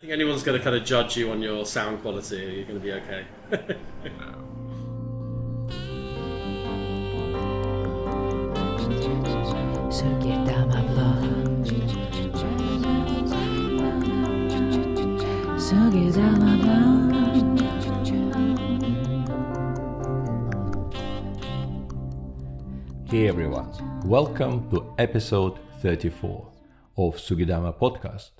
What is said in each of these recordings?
I think anyone's going to kind of judge you on your sound quality. You're going to be okay. Hey everyone, welcome to episode 34 of Sugidama Podcast,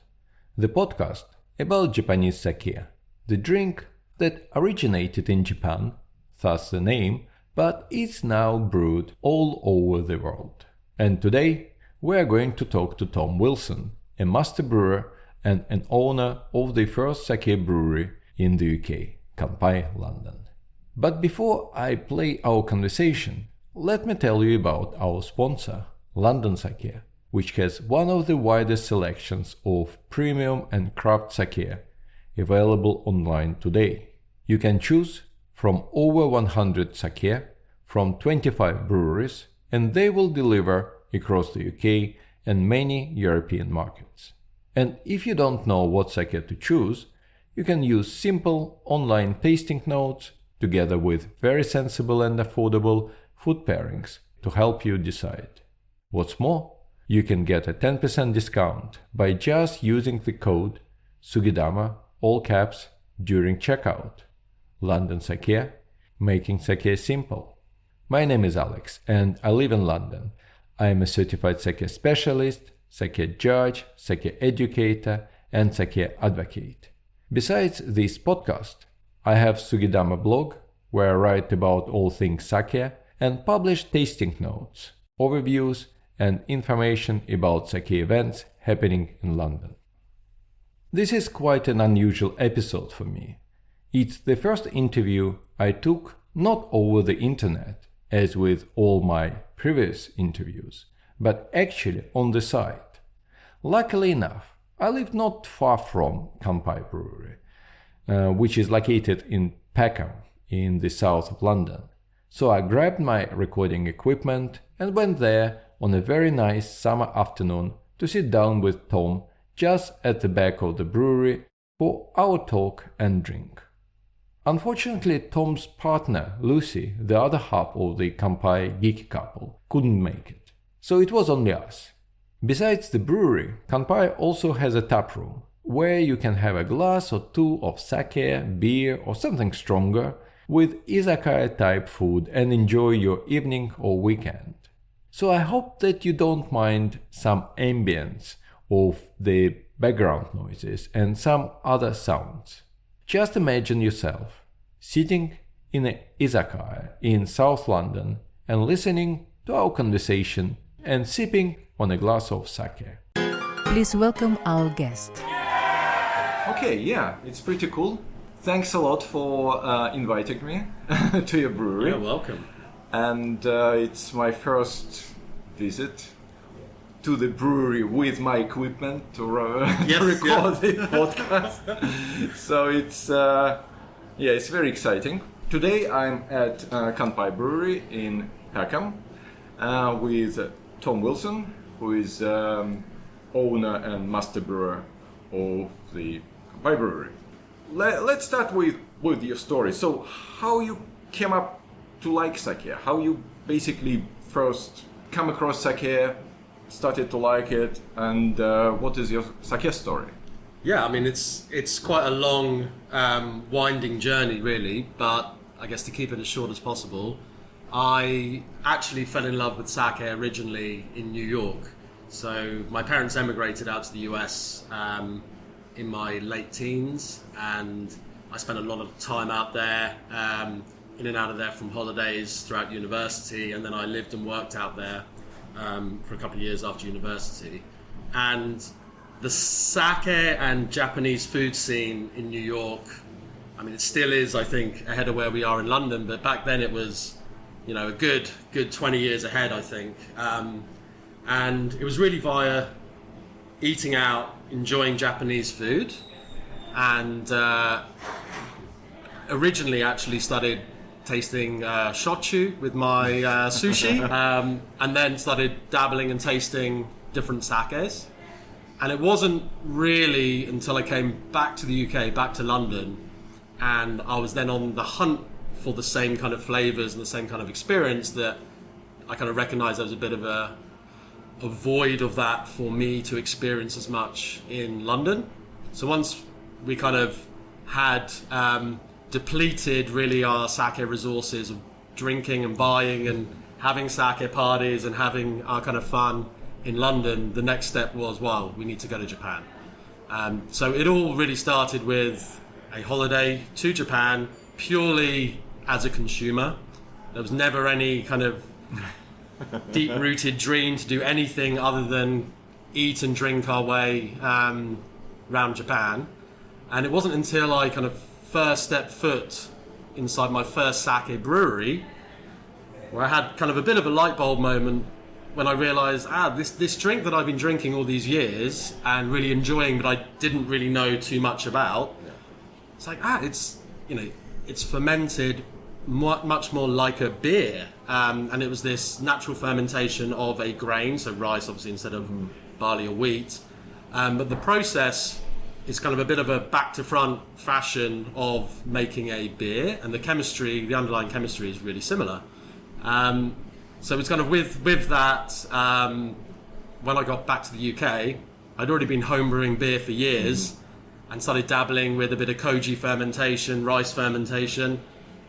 the podcast about Japanese sake, the drink that originated in Japan, thus the name, but is now brewed all over the world. And today we are going to talk to Tom Wilson, a master brewer and an owner of the first sake brewery in the UK, Kanpai London. But before I play our conversation, let me tell you about our sponsor, London Sake, which has one of the widest selections of premium and craft sake available online today. You can choose from over 100 sake from 25 breweries, and they will deliver across the UK and many European markets. And if you don't know what sake to choose, you can use simple online tasting notes together with very sensible and affordable food pairings to help you decide. What's more, you can get a 10% discount by just using the code SUGIDAMA, all caps, during checkout. London Sake, making sake simple. My name is Alex and I live in London. I am a certified sake specialist, sake judge, sake educator, and sake advocate. Besides this podcast, I have Sugidama blog where I write about all things sake and publish tasting notes, overviews, and information about sake events happening in London. This is quite an unusual episode for me. It's the first interview I took not over the internet, as with all my previous interviews, but actually on the site. Luckily enough, I live not far from Kanpai Brewery, which is located in Peckham in the south of London. So I grabbed my recording equipment and went there on a very nice summer afternoon to sit down with Tom just at the back of the brewery for our talk and drink. Unfortunately, Tom's partner, Lucy, the other half of the Kampai geeky couple, couldn't make it. So it was only us. Besides the brewery, Kanpai also has a tap room where you can have a glass or two of sake, beer or something stronger with izakaya type food and enjoy your evening or weekend. So I hope that you don't mind some ambience of the background noises and some other sounds. Just imagine yourself sitting in an izakaya in South London and listening to our conversation and sipping on a glass of sake. Please welcome our guest. Okay, yeah, it's pretty cool. Thanks a lot for inviting me to your brewery. You're welcome. And it's my first visit to the brewery with my equipment to record the podcast. So it's very exciting. Today I'm at Kanpai Brewery in Peckham with Tom Wilson, who is owner and master brewer of the Kanpai Brewery. Let's start with your story. So how you came up to like sake, how you basically first come across sake, started to like it, and what is your sake story? Yeah, I mean, it's quite a long, winding journey, really, but I guess to keep it as short as possible, I actually fell in love with sake originally in New York. So my parents emigrated out to the US in my late teens, and I spent a lot of time out there, in and out of there from holidays throughout university, and then I lived and worked out there for a couple of years after university. And the sake and Japanese food scene in New York, I mean, it still is, I think, ahead of where we are in London, but back then it was, a good 20 years ahead, I think. And it was really via eating out, enjoying Japanese food, and originally actually started tasting shochu with my sushi, and then started dabbling and tasting different sakes. And it wasn't really until I came back to the UK, back to London, and I was then on the hunt for the same kind of flavors and the same kind of experience, that I kind of recognized there was a bit of a void of that for me to experience as much in London. So once we kind of had depleted really our sake resources of drinking and buying and having sake parties and having our kind of fun in London, the next step was, well, we need to go to Japan. So it all really started with a holiday to Japan, purely as a consumer. There was never any kind of deep-rooted dream to do anything other than eat and drink our way around Japan. And it wasn't until I kind of first stepped foot inside my first sake brewery where I had kind of a bit of a light bulb moment when I realised, this drink that I've been drinking all these years and really enjoying, but I didn't really know too much about. It's like, it's fermented much more like a beer. And it was this natural fermentation of a grain, so rice obviously instead of barley or wheat. But the process is kind of a bit of a back to front fashion of making a beer, and the underlying chemistry is really similar. So it's kind of with that, when I got back to the UK, I'd already been homebrewing beer for years and started dabbling with a bit of koji fermentation, rice fermentation,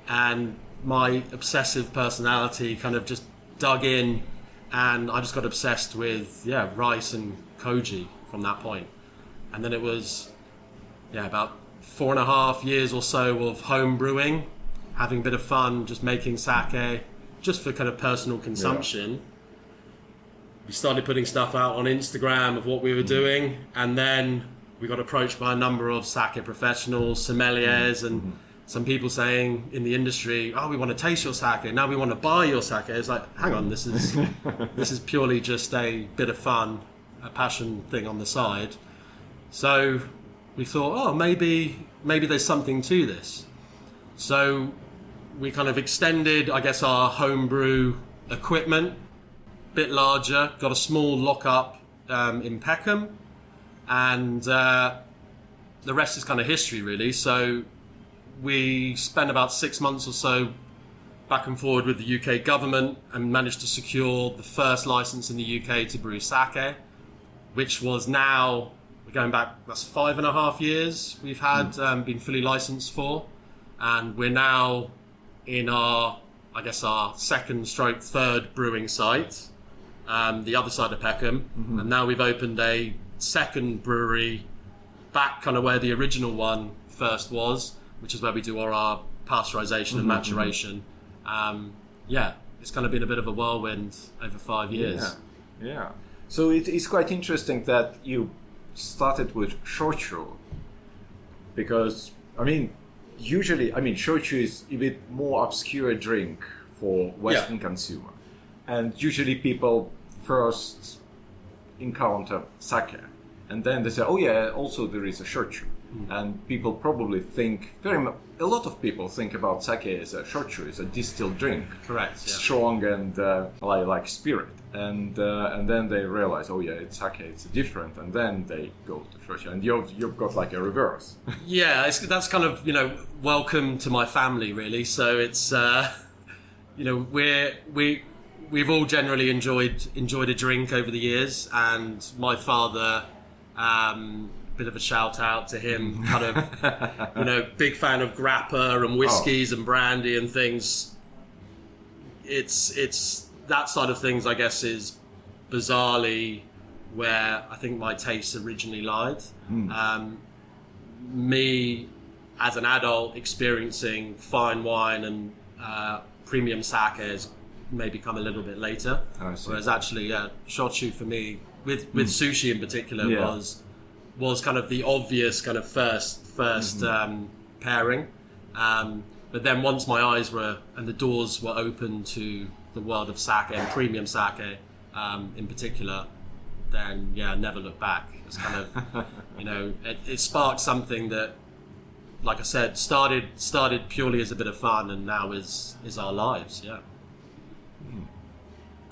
and my obsessive personality kind of just dug in, and I just got obsessed with rice and koji from that point. And then it was about 4.5 years or so of home brewing, having a bit of fun, just making sake just for kind of personal consumption. We started putting stuff out on Instagram of what we were doing, and then we got approached by a number of sake professionals, sommeliers, and some people saying in the industry, we want to taste your sake, now we want to buy your sake. It's like, hang on, this is purely just a bit of fun, a passion thing on the side. So we thought, maybe there's something to this. So we kind of extended, I guess, our homebrew equipment, a bit larger, got a small lock-up in Peckham, and the rest is kind of history, really. So we spent about 6 months or so back and forward with the UK government and managed to secure the first license in the UK to brew sake, which was now, we're going back, that's 5.5 years we've had been fully licensed for. And we're now in our second/third brewing site, the other side of Peckham. And now we've opened a second brewery back kind of where the original one first was, which is where we do all our pasteurization and maturation. It's kind of been a bit of a whirlwind over 5 years. Yeah. So it's quite interesting that you started with shochu, because usually shochu is a bit more obscure drink for Western consumer, and usually people first encounter sake, and then they say, also there is a shochu. And people probably think a lot of people think about sake as a shochu, as a distilled drink, correct, strong and like spirit, and then they realize, it's sake, it's different, and then they go to shochu, and you've got like a reverse. That's kind of welcome to my family, really. So it's we've all generally enjoyed a drink over the years, and my father. Bit of a shout out to him, kind of, big fan of grappa and whiskies and brandy and things. It's that side of things, I guess, is bizarrely where I think my tastes originally lied. Me, as an adult, experiencing fine wine and premium sake has maybe come a little bit later. Whereas actually, shochu for me, with sushi in particular, was kind of the obvious kind of first pairing. But then once my eyes were, and the doors were open to the world of sake and premium sake in particular, then never look back. It's kind of, it sparked something that, like I said, started purely as a bit of fun, and now is our lives.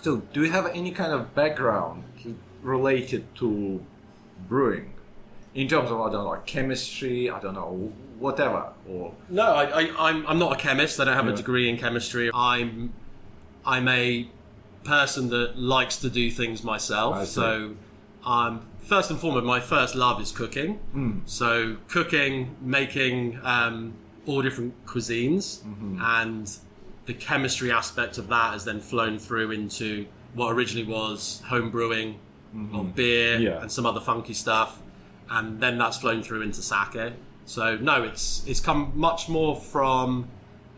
So do you have any kind of background related to brewing in terms of, I don't know, like chemistry, I don't know, whatever, or... No, I'm not a chemist. I don't have a degree in chemistry. I'm a person that likes to do things myself. So first and foremost, my first love is cooking. So cooking, making all different cuisines, and the chemistry aspect of that has then flown through into what originally was home brewing of beer and some other funky stuff, and then that's flown through into sake. So no, it's come much more from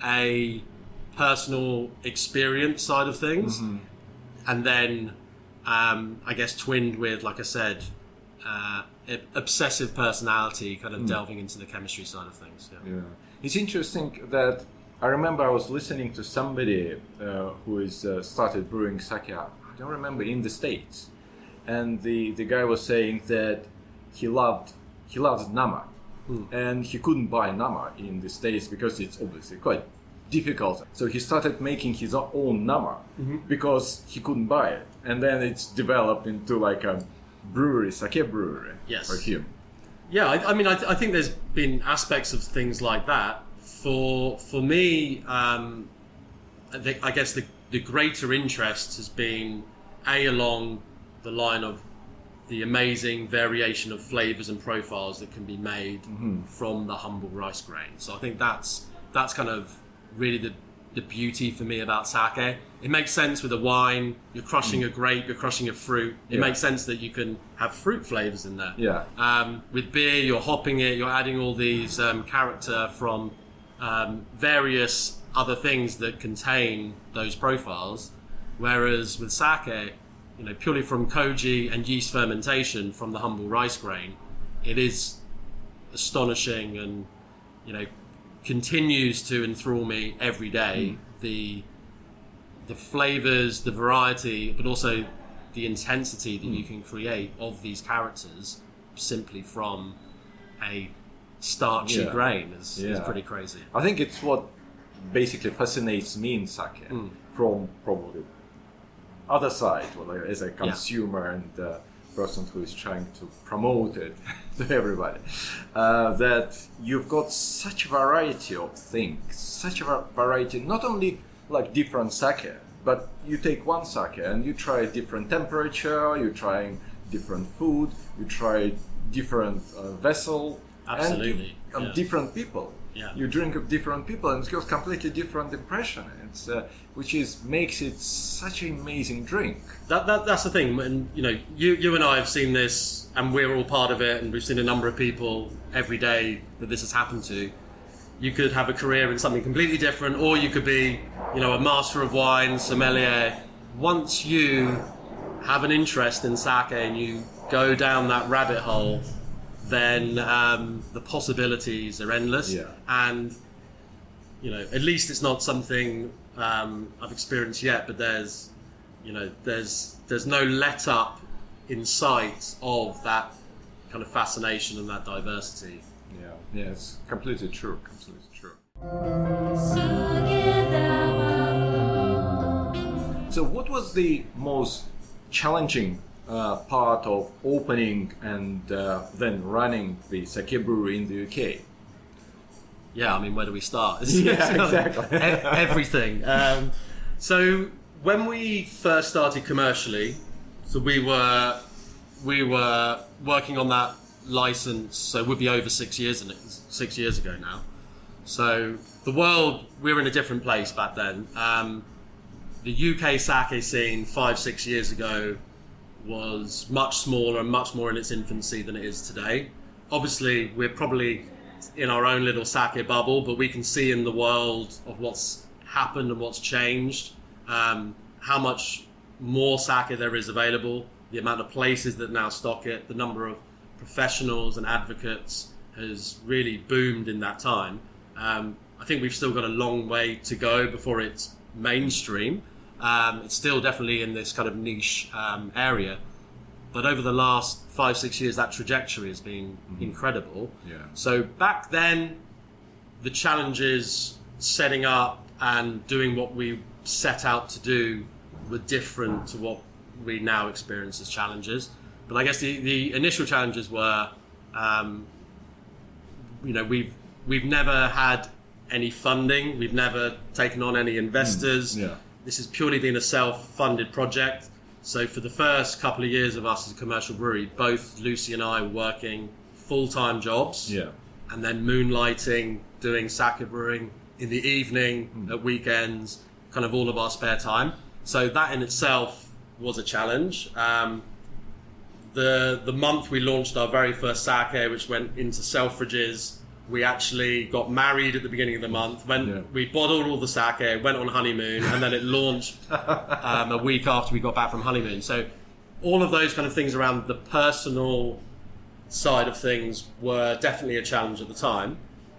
a personal experience side of things, and then I guess twinned with, like I said, obsessive personality, kind of delving into the chemistry side of things. Yeah. It's interesting that I remember I was listening to somebody who is started brewing sake. I don't remember, in the States, and the guy was saying that he loved nama, and he couldn't buy nama in the States because it's obviously quite difficult. So he started making his own nama because he couldn't buy it, and then it's developed into like a brewery, sake brewery for him. Yeah, I think there's been aspects of things like that. For me, I guess the greater interest has been along the line of the amazing variation of flavors and profiles that can be made from the humble rice grain. So I think that's kind of really the beauty for me about sake. It makes sense with a wine. You're crushing a grape, you're crushing a fruit. It makes sense that you can have fruit flavors in there. With beer, you're hopping it, you're adding all these character from various other things that contain those profiles. Whereas with sake, purely from koji and yeast fermentation from the humble rice grain, it is astonishing and, continues to enthrall me every day. The flavors, the variety, but also the intensity that you can create of these characters simply from a starchy grain is pretty crazy. I think it's what basically fascinates me in sake from probably other side, well, as a consumer and person who is trying to promote it to everybody, that you've got such a variety of things, such a variety, not only like different sake, but you take one sake and you try different temperature, you try different food, you try different vessel, absolutely, and different people. You drink of different people, and it's got completely different impression. It's which makes it such an amazing drink. That's the thing, and you and I have seen this, and we're all part of it, and we've seen a number of people every day that this has happened to. You could have a career in something completely different, or you could be, a master of wine, sommelier. Once you have an interest in sake and you go down that rabbit hole, then the possibilities are endless. And at least it's not something I've experienced yet, but there's no let up in sight of that kind of fascination and that diversity. It's completely true. So what was the most challenging part of opening and then running the sake brewery in the UK? Where do we start? Exactly. Everything. So when we first started commercially, so we were working on that license, so it would be over 6 years ago now. So the world, we were in a different place back then. The UK sake scene 5-6 years ago was much smaller and much more in its infancy than it is today. Obviously, we're probably in our own little sake bubble, but we can see in the world of what's happened and what's changed, how much more sake there is available, the amount of places that now stock it, the number of professionals and advocates has really boomed in that time. I think we've still got a long way to go before it's mainstream. It's still definitely in this kind of niche area. But over the last 5-6 years, that trajectory has been incredible. So back then, the challenges setting up and doing what we set out to do were different to what we now experience as challenges. But I guess the initial challenges were, we've never had any funding. We've never taken on any investors. This has purely been a self-funded project. So for the first couple of years of us as a commercial brewery, both Lucy and I were working full-time jobs, and then moonlighting, doing sake brewing in the evening, at weekends, kind of all of our spare time. So that in itself was a challenge. The month we launched our very first sake, which went into Selfridges, we actually got married at the beginning of the month. We bottled all the sake, went on honeymoon, and then it launched a week after we got back from honeymoon. So all of those kind of things around the personal side of things were definitely a challenge at the time.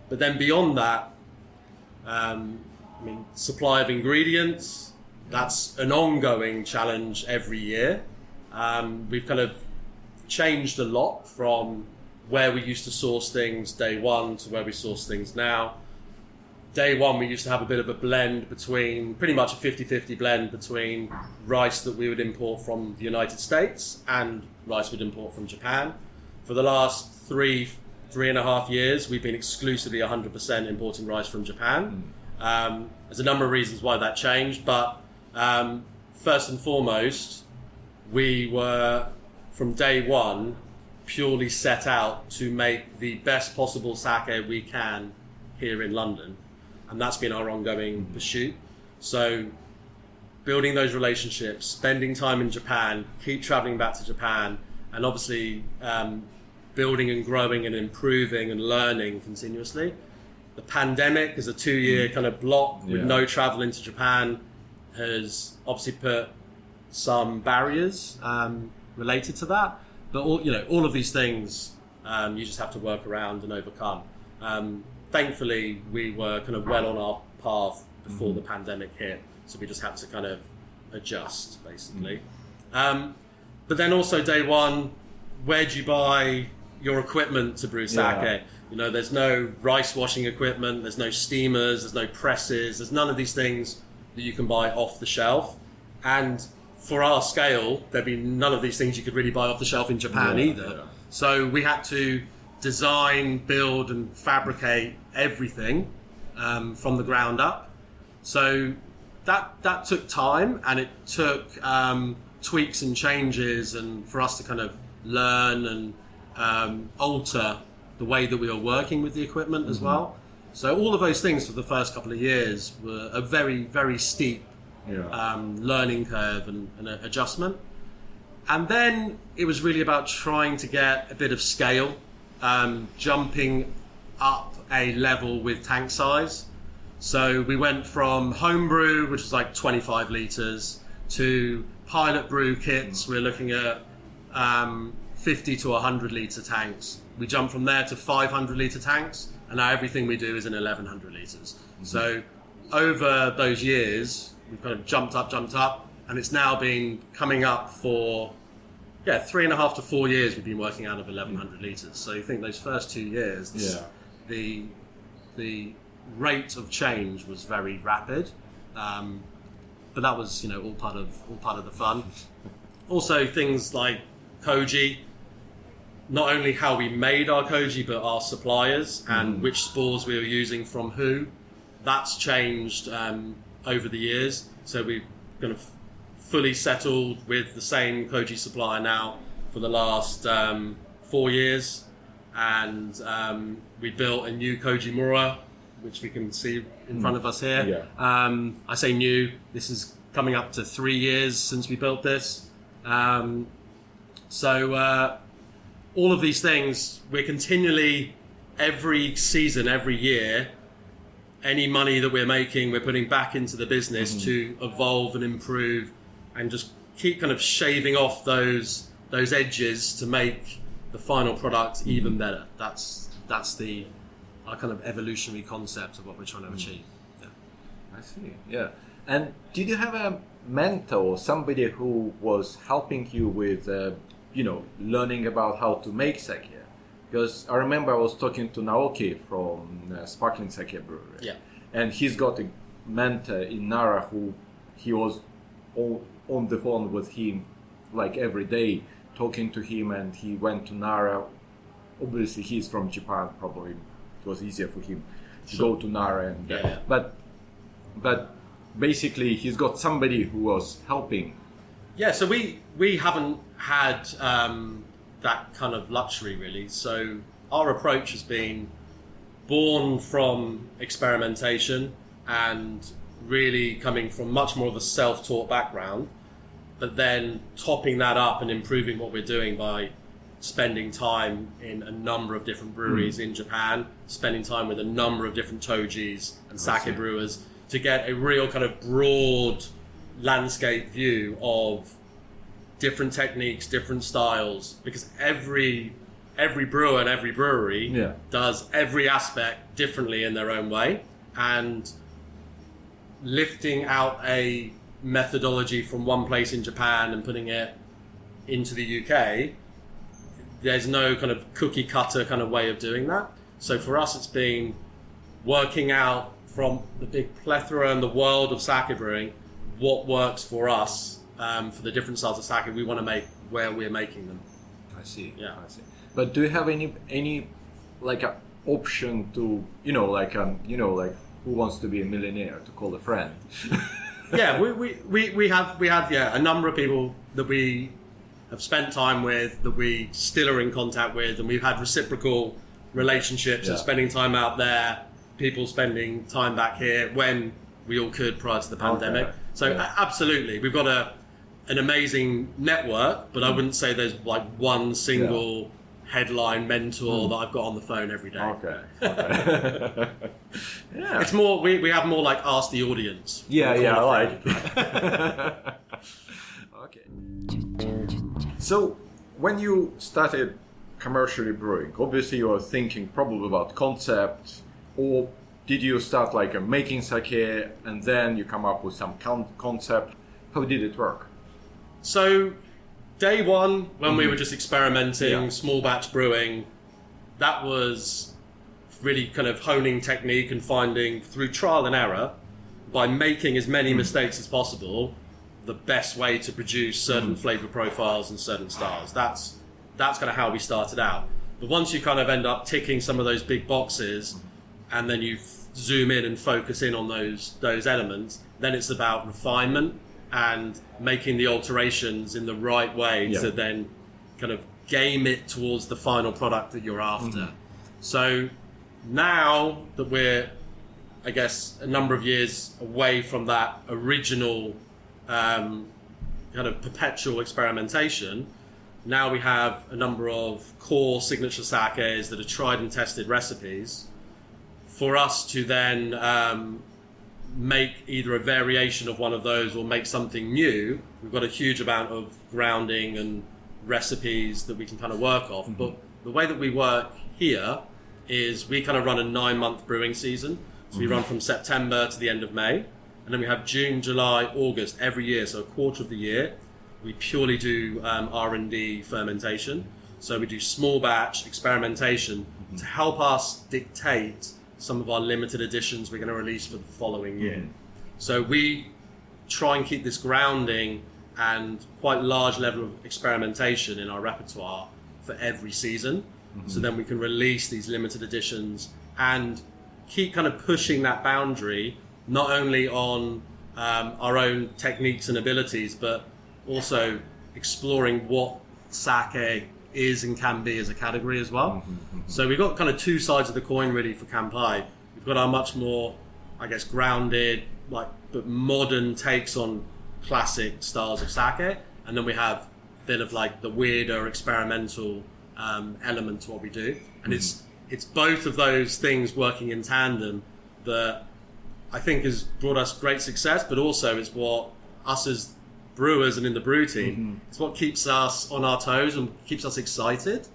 But then beyond that, supply of ingredients, that's an ongoing challenge every year. We've kind of changed a lot from where we used to source things day one to where we source things now. Day one, we used to have a bit of a blend between, pretty much a 50-50 blend between rice that we would import from the United States and rice we'd import from Japan. For the last three and a half years, we've been exclusively 100% importing rice from Japan. There's a number of reasons why that changed, but first and foremost, we were, from day one, purely set out to make the best possible sake we can here in London. And that's been our ongoing pursuit. So building those relationships, spending time in Japan, keep traveling back to Japan, and obviously building and growing and improving and learning continuously. The pandemic is a 2-year kind of block with no travel into Japan has obviously put some barriers related to that. But all of these things you just have to work around and overcome. Thankfully, we were kind of well on our path before the pandemic hit, so we just had to kind of adjust, basically. But then also day one, where do you buy your equipment to brew sake? There's no rice washing equipment, there's no steamers, there's no presses, there's none of these things that you can buy off the shelf. And for our scale, there'd be none of these things you could really buy off the shelf in Japan either. So we had to design, build and fabricate everything from the ground up. So that took time, and it took tweaks and changes, and for us to kind of learn and alter the way that we were working with the equipment as well. So all of those things for the first couple of years were a very, very steep learning curve and adjustment. And then it was really about trying to get a bit of scale, jumping up a level with tank size. So we went from homebrew, which was like 25 litres, to pilot brew kits. We're looking at 50 to 100 litre tanks. We jumped from there to 500 litre tanks, and now everything we do is in 1100 litres. So over those years, we've kind of jumped up, and it's now been coming up for 3.5 to 4 years we've been working out of 1100 litres. So you think those first 2 years, the rate of change was very rapid, but that was all part of the fun. Also things like koji, not only how we made our koji, but our suppliers and which spores we were using from who. That's changed over the years. So we've kind of fully settled with the same koji supplier now for the last 4 years, and we built a new koji mura, which we can see in front of us here. I say new, this is coming up to 3 years since we built this. So all of these things, we're continually, every season, every year, any money that we're making, we're putting back into the business to evolve and improve and just keep kind of shaving off those edges to make the final product even better. That's our kind of evolutionary concept of what we're trying to achieve. I see. And did you have a mentor, somebody who was helping you with learning about how to make sake? Because I remember I was talking to Naoki from Sparkling Sake Brewery, and he's got a mentor in Nara who he was on the phone with him like every day, talking to him, and he went to Nara. Obviously, he's from Japan. Probably it was easier for him to go to Nara, and but basically, he's got somebody who was helping. Yeah, so we haven't had that kind of luxury really. So our approach has been born from experimentation and really coming from much more of a self-taught background, but then topping that up and improving what we're doing by spending time in a number of different breweries in Japan, spending time with a number of different tojis and sake brewers to get a real kind of broad landscape view of different techniques, different styles, because every brewer and every brewery does every aspect differently in their own way, and lifting out a methodology from one place in Japan and putting it into the UK, there's no kind of cookie cutter kind of way of doing that. So for us, it's been working out from the big plethora in the world of sake brewing, what works for us for the different styles of sake we want to make where we're making them. I see. Yeah. I see. But do you have any like a option to like Who Wants to Be a Millionaire, to call a friend? Yeah, we have a number of people that we have spent time with, that we still are in contact with, and we've had reciprocal relationships and spending time out there, people spending time back here when we all could prior to the pandemic. So absolutely, we've got an amazing network, but I wouldn't say there's like one single headline mentor that I've got on the phone every day. Okay. Yeah. It's more, we have more like ask the audience. Yeah, I like it. Okay. So when you started commercially brewing, obviously you were thinking probably about concept, or did you start like making sake and then you come up with some concept? How did it work? So day one, when we were just experimenting, small batch brewing, that was really kind of honing technique and finding through trial and error, by making as many mistakes as possible, the best way to produce certain flavor profiles and certain styles. That's kind of how we started out. But once you kind of end up ticking some of those big boxes, and then you zoom in and focus in on those elements, then it's about refinement and making the alterations in the right way to then kind of game it towards the final product that you're after. So now that we're, I guess, a number of years away from that original kind of perpetual experimentation, now we have a number of core signature sakes that are tried and tested recipes for us to then make either a variation of one of those or make something new. We've got a huge amount of grounding and recipes that we can kind of work off. But the way that we work here is we kind of run a 9-month brewing season. So we run from September to the end of May, and then we have June, July, August every year. So a quarter of the year, we purely do R&D fermentation. So we do small batch experimentation to help us dictate some of our limited editions we're going to release for the following year. So we try and keep this grounding and quite large level of experimentation in our repertoire for every season. So then we can release these limited editions and keep kind of pushing that boundary, not only on our own techniques and abilities, but also exploring what sake is and can be as a category as well. So we've got kind of two sides of the coin really for Kanpai. We've got our much more, I guess, grounded, but modern takes on classic styles of sake, and then we have a bit of like the weirder experimental element to what we do. And it's both of those things working in tandem that I think has brought us great success, but also it's what us as brewers and in the brew team, it's what keeps us on our toes and keeps us excited.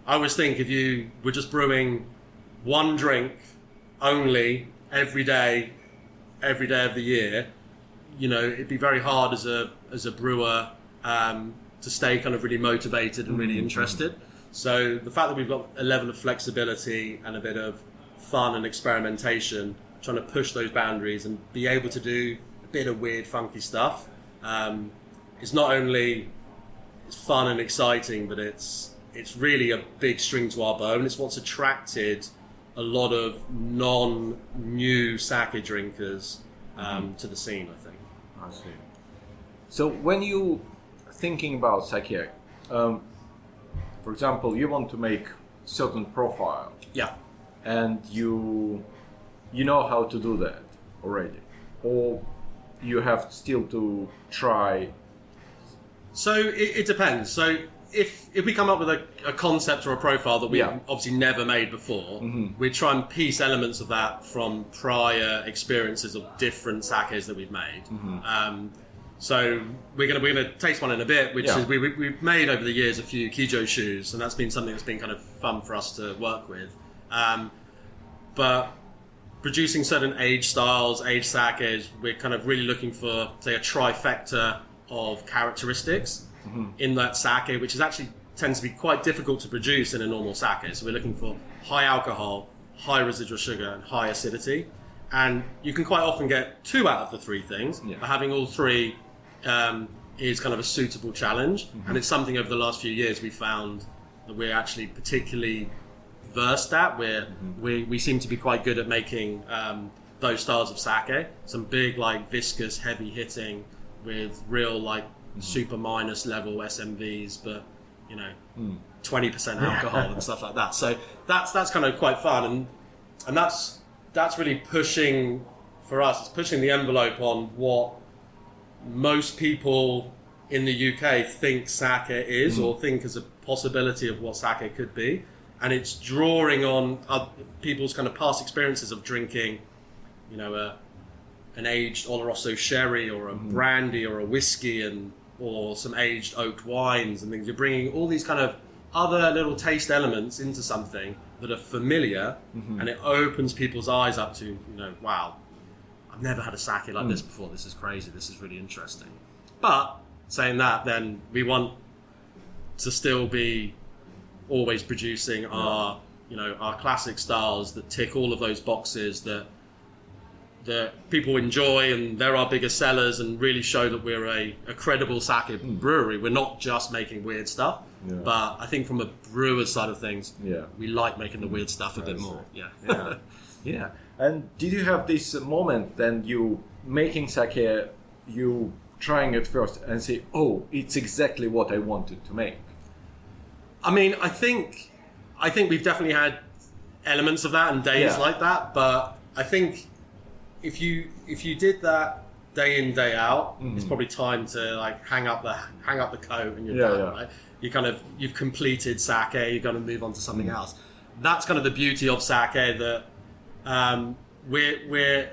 I always think if you were just brewing one drink only every day of the year, it'd be very hard as a brewer to stay kind of really motivated and really interested. So the fact that we've got a level of flexibility and a bit of fun and experimentation, trying to push those boundaries and be able to do a bit of weird, funky stuff, is not only fun and exciting, but it's really a big string to our bow, and it's what's attracted a lot of non-new sake drinkers to the scene, I think. I see. So when you thinking about sake, for example, you want to make certain profile, Yeah. and you know how to do that already, or you have still to try. So it depends. So if we come up with a concept or a profile that we've Yeah. obviously never made before, we try and piece elements of that from prior experiences of different sakes that we've made. So we're gonna taste one in a bit, which Yeah. is we've made over the years a few Kijo shoes, and that's been something that's been kind of fun for us to work with. But producing certain age styles, age sakes, we're kind of really looking for, say, a trifecta of characteristics in that sake, which is actually tends to be quite difficult to produce in a normal sake. So we're looking for high alcohol, high residual sugar, and high acidity. And you can quite often get 2 out of the 3 things, Yeah. but having all 3 is kind of a suitable challenge. And it's something over the last few years we found that we're actually particularly versed at. We seem to be quite good at making those styles of sake. Some big, like, viscous, heavy hitting with real, like, super minus level SMVs, but, you know, 20% alcohol and stuff like that. So that's kind of quite fun. And that's really pushing, for us, it's pushing the envelope on what most people in the UK think sake is, or think as a possibility of what sake could be. And it's drawing on people's kind of past experiences of drinking, you know, an aged Oloroso sherry or a brandy or a whiskey or some aged oaked wines and things. You're bringing all these kind of other little taste elements into something that are familiar, and it opens people's eyes up to, you know, wow, I've never had a sake like this before. This is crazy. This is really interesting. But saying that, then we want to still be always producing our, you know, our classic styles that tick all of those boxes that people enjoy, and they're our biggest sellers, and really show that we're a credible sake brewery. We're not just making weird stuff, but I think from a brewer's side of things, we like making the weird stuff a bit more. Yeah. Yeah. And did you have this moment then you making sake, you trying it first and say, oh, it's exactly what I wanted to make? I mean, I think we've definitely had elements of that and days like that, but I think if you did that day in, day out, it's probably time to, like, hang up the coat and you're done, right? You've completed sake, you're going to move on to something else. That's kind of the beauty of sake, that we're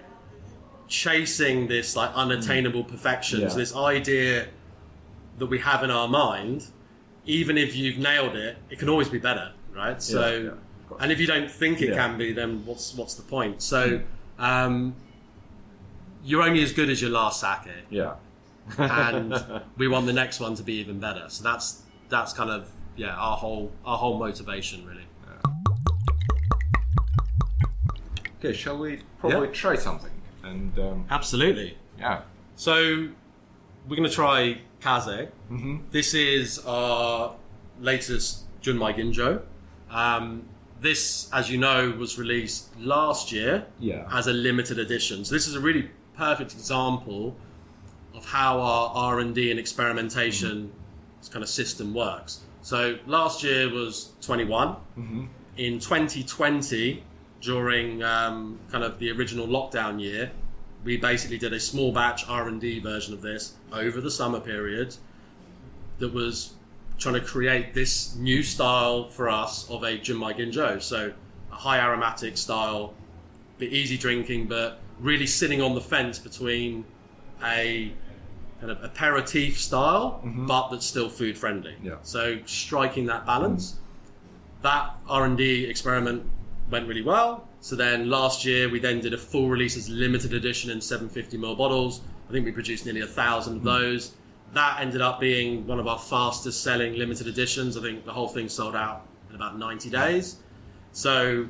chasing this, like, unattainable perfection. So this idea that we have in our mind, even if you've nailed it, it can always be better, right? So, and if you don't think it can be, then what's the point? So, you're only as good as your last sake. Yeah. And we want the next one to be even better. So that's kind of our whole motivation, really. Okay, shall we probably try something? And Absolutely. yeah. So we're going to try Kaze. This is our latest Junmai Ginjo. This, as you know, was released last year as a limited edition. So this is a really perfect example of how our R&D and experimentation kind of system works. So last year was 21. In 2020, during kind of the original lockdown year, we basically did a small batch R&D version of this over the summer period that was trying to create this new style for us of a Junmai Ginjo. So a high aromatic style, bit easy drinking, but really sitting on the fence between a kind of aperitif style, but that's still food friendly. So striking that balance. That R&D experiment went really well. So then last year we then did a full release as limited edition in 750ml bottles. I think we produced nearly 1,000 of those. That ended up being one of our fastest selling limited editions. I think the whole thing sold out in about 90 days. So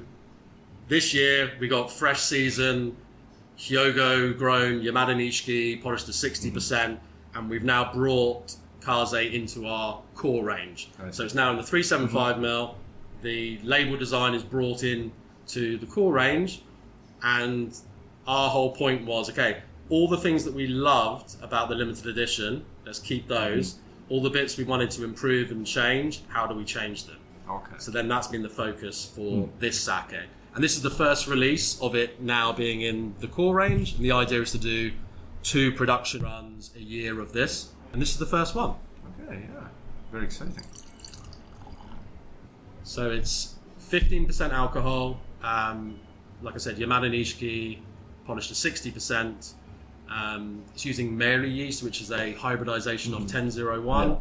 this year we got fresh season, Hyogo grown Yamada Nishiki, polished to 60%, and we've now brought Kaze into our core range. Right. So it's now in the 375 ml. The label design is brought in to the core range, and our whole point was, okay, all the things that we loved about the limited edition, let's keep those. All the bits we wanted to improve and change, how do we change them? Okay. So then that's been the focus for this sake. And this is the first release of it now being in the core range. And the idea is to do 2 production runs a year of this. And this is the first one. Okay, yeah. Very exciting. So it's 15% alcohol. Like I said, Yamada Nishiki polished to 60%. It's using Mary yeast, which is a hybridization of 1001. Yeah.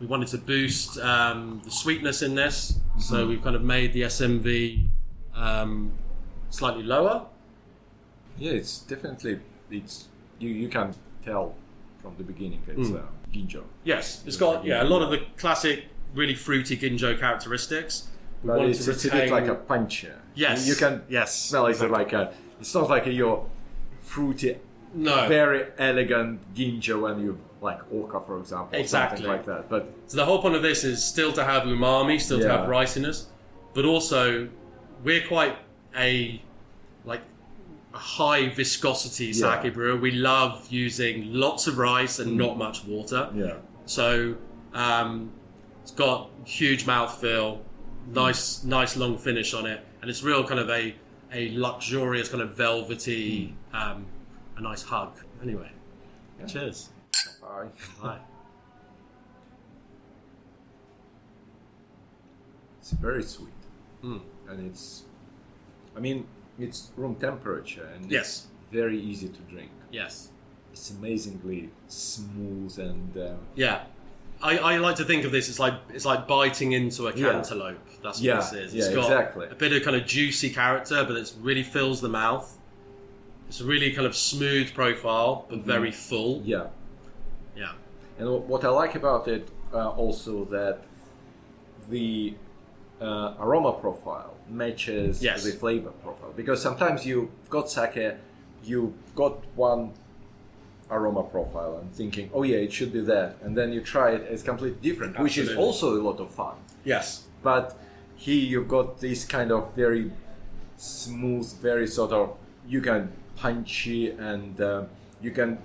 We wanted to boost the sweetness in this, so we've kind of made the SMV slightly lower. Yeah, it's definitely, you can tell from the beginning it's Ginjo. Yes, it's got a lot of the classic, really fruity Ginjo characteristics. We But wanted it's to a bit retain- like a punch. Yes. You can Yes. smell it's like it's not like your fruity, No. very elegant Ginjo when you like Oka, for example, or Exactly. something like that. But So the whole point of this is still to have umami, still to Yeah. have riciness, but also we're quite a high viscosity sake brewer. We love using lots of rice and not much water. yeah, So it's got huge mouthfeel, nice long finish on it, and it's real kind of a luxurious kind of velvety, a nice hug. Anyway, cheers. Bye. Hi. It's very sweet, and it's room temperature and Yes. it's very easy to drink. Yes. It's amazingly smooth and Yeah. I like to think of this as it's like biting into a cantaloupe. That's what this is. It's got exactly. a bit of kind of juicy character, but it really fills the mouth. It's a really kind of smooth profile, but very full. Yeah. Yeah. And what I like about it also that the aroma profile matches Yes. the flavor profile, because sometimes you've got sake, you've got one aroma profile and thinking, oh yeah, it should be that, and then you try it, it's completely different, which is Absolutely. also a lot of fun. Yes. But here you've got this kind of very smooth, very sort of, you can punchy and you can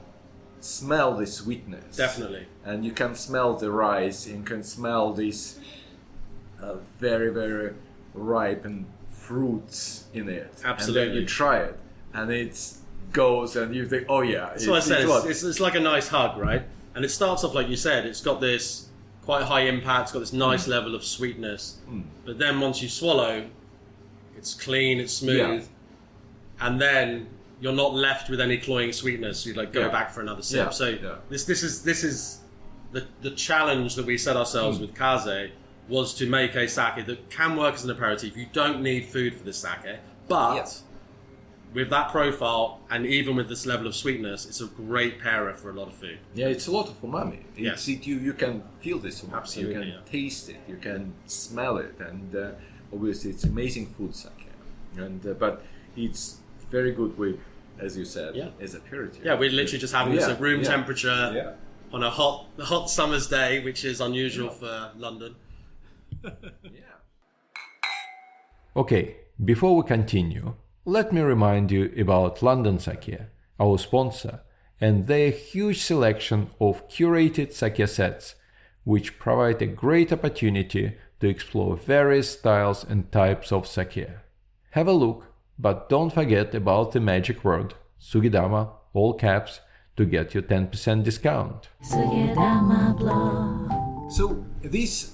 smell the sweetness. Definitely. And you can smell the rice, you can smell these very, very ripe and fruits in it. Absolutely. And then you try it and it goes and you think, oh yeah. That's what I said. It's like a nice hug, right? And it starts off, like you said, it's got this quite high impact, it's got this nice level of sweetness. But then once you swallow, it's clean, it's smooth. And then you're not left with any cloying sweetness. You go back for another sip. Yeah. So Yeah. this is the challenge that we set ourselves with Kaze, was to make a sake that can work as an aperitif. You don't need food for this sake, but with that profile and even with this level of sweetness, it's a great pairer for a lot of food. Yeah, it's a lot of umami. Yes. You can feel this umami. Absolutely, You can taste it. You can smell it, and obviously it's amazing food sake. And but it's very good with, as you said, as aperitif. Yeah, we're literally just having this at room temperature Yeah. on a hot summer's day, which is unusual for London. Yeah. Okay, before we continue, let me remind you about London Sake, our sponsor, and their huge selection of curated sake sets, which provide a great opportunity to explore various styles and types of sake. Have a look, but don't forget about the magic word, Sugidama, all caps, to get your 10% discount. So this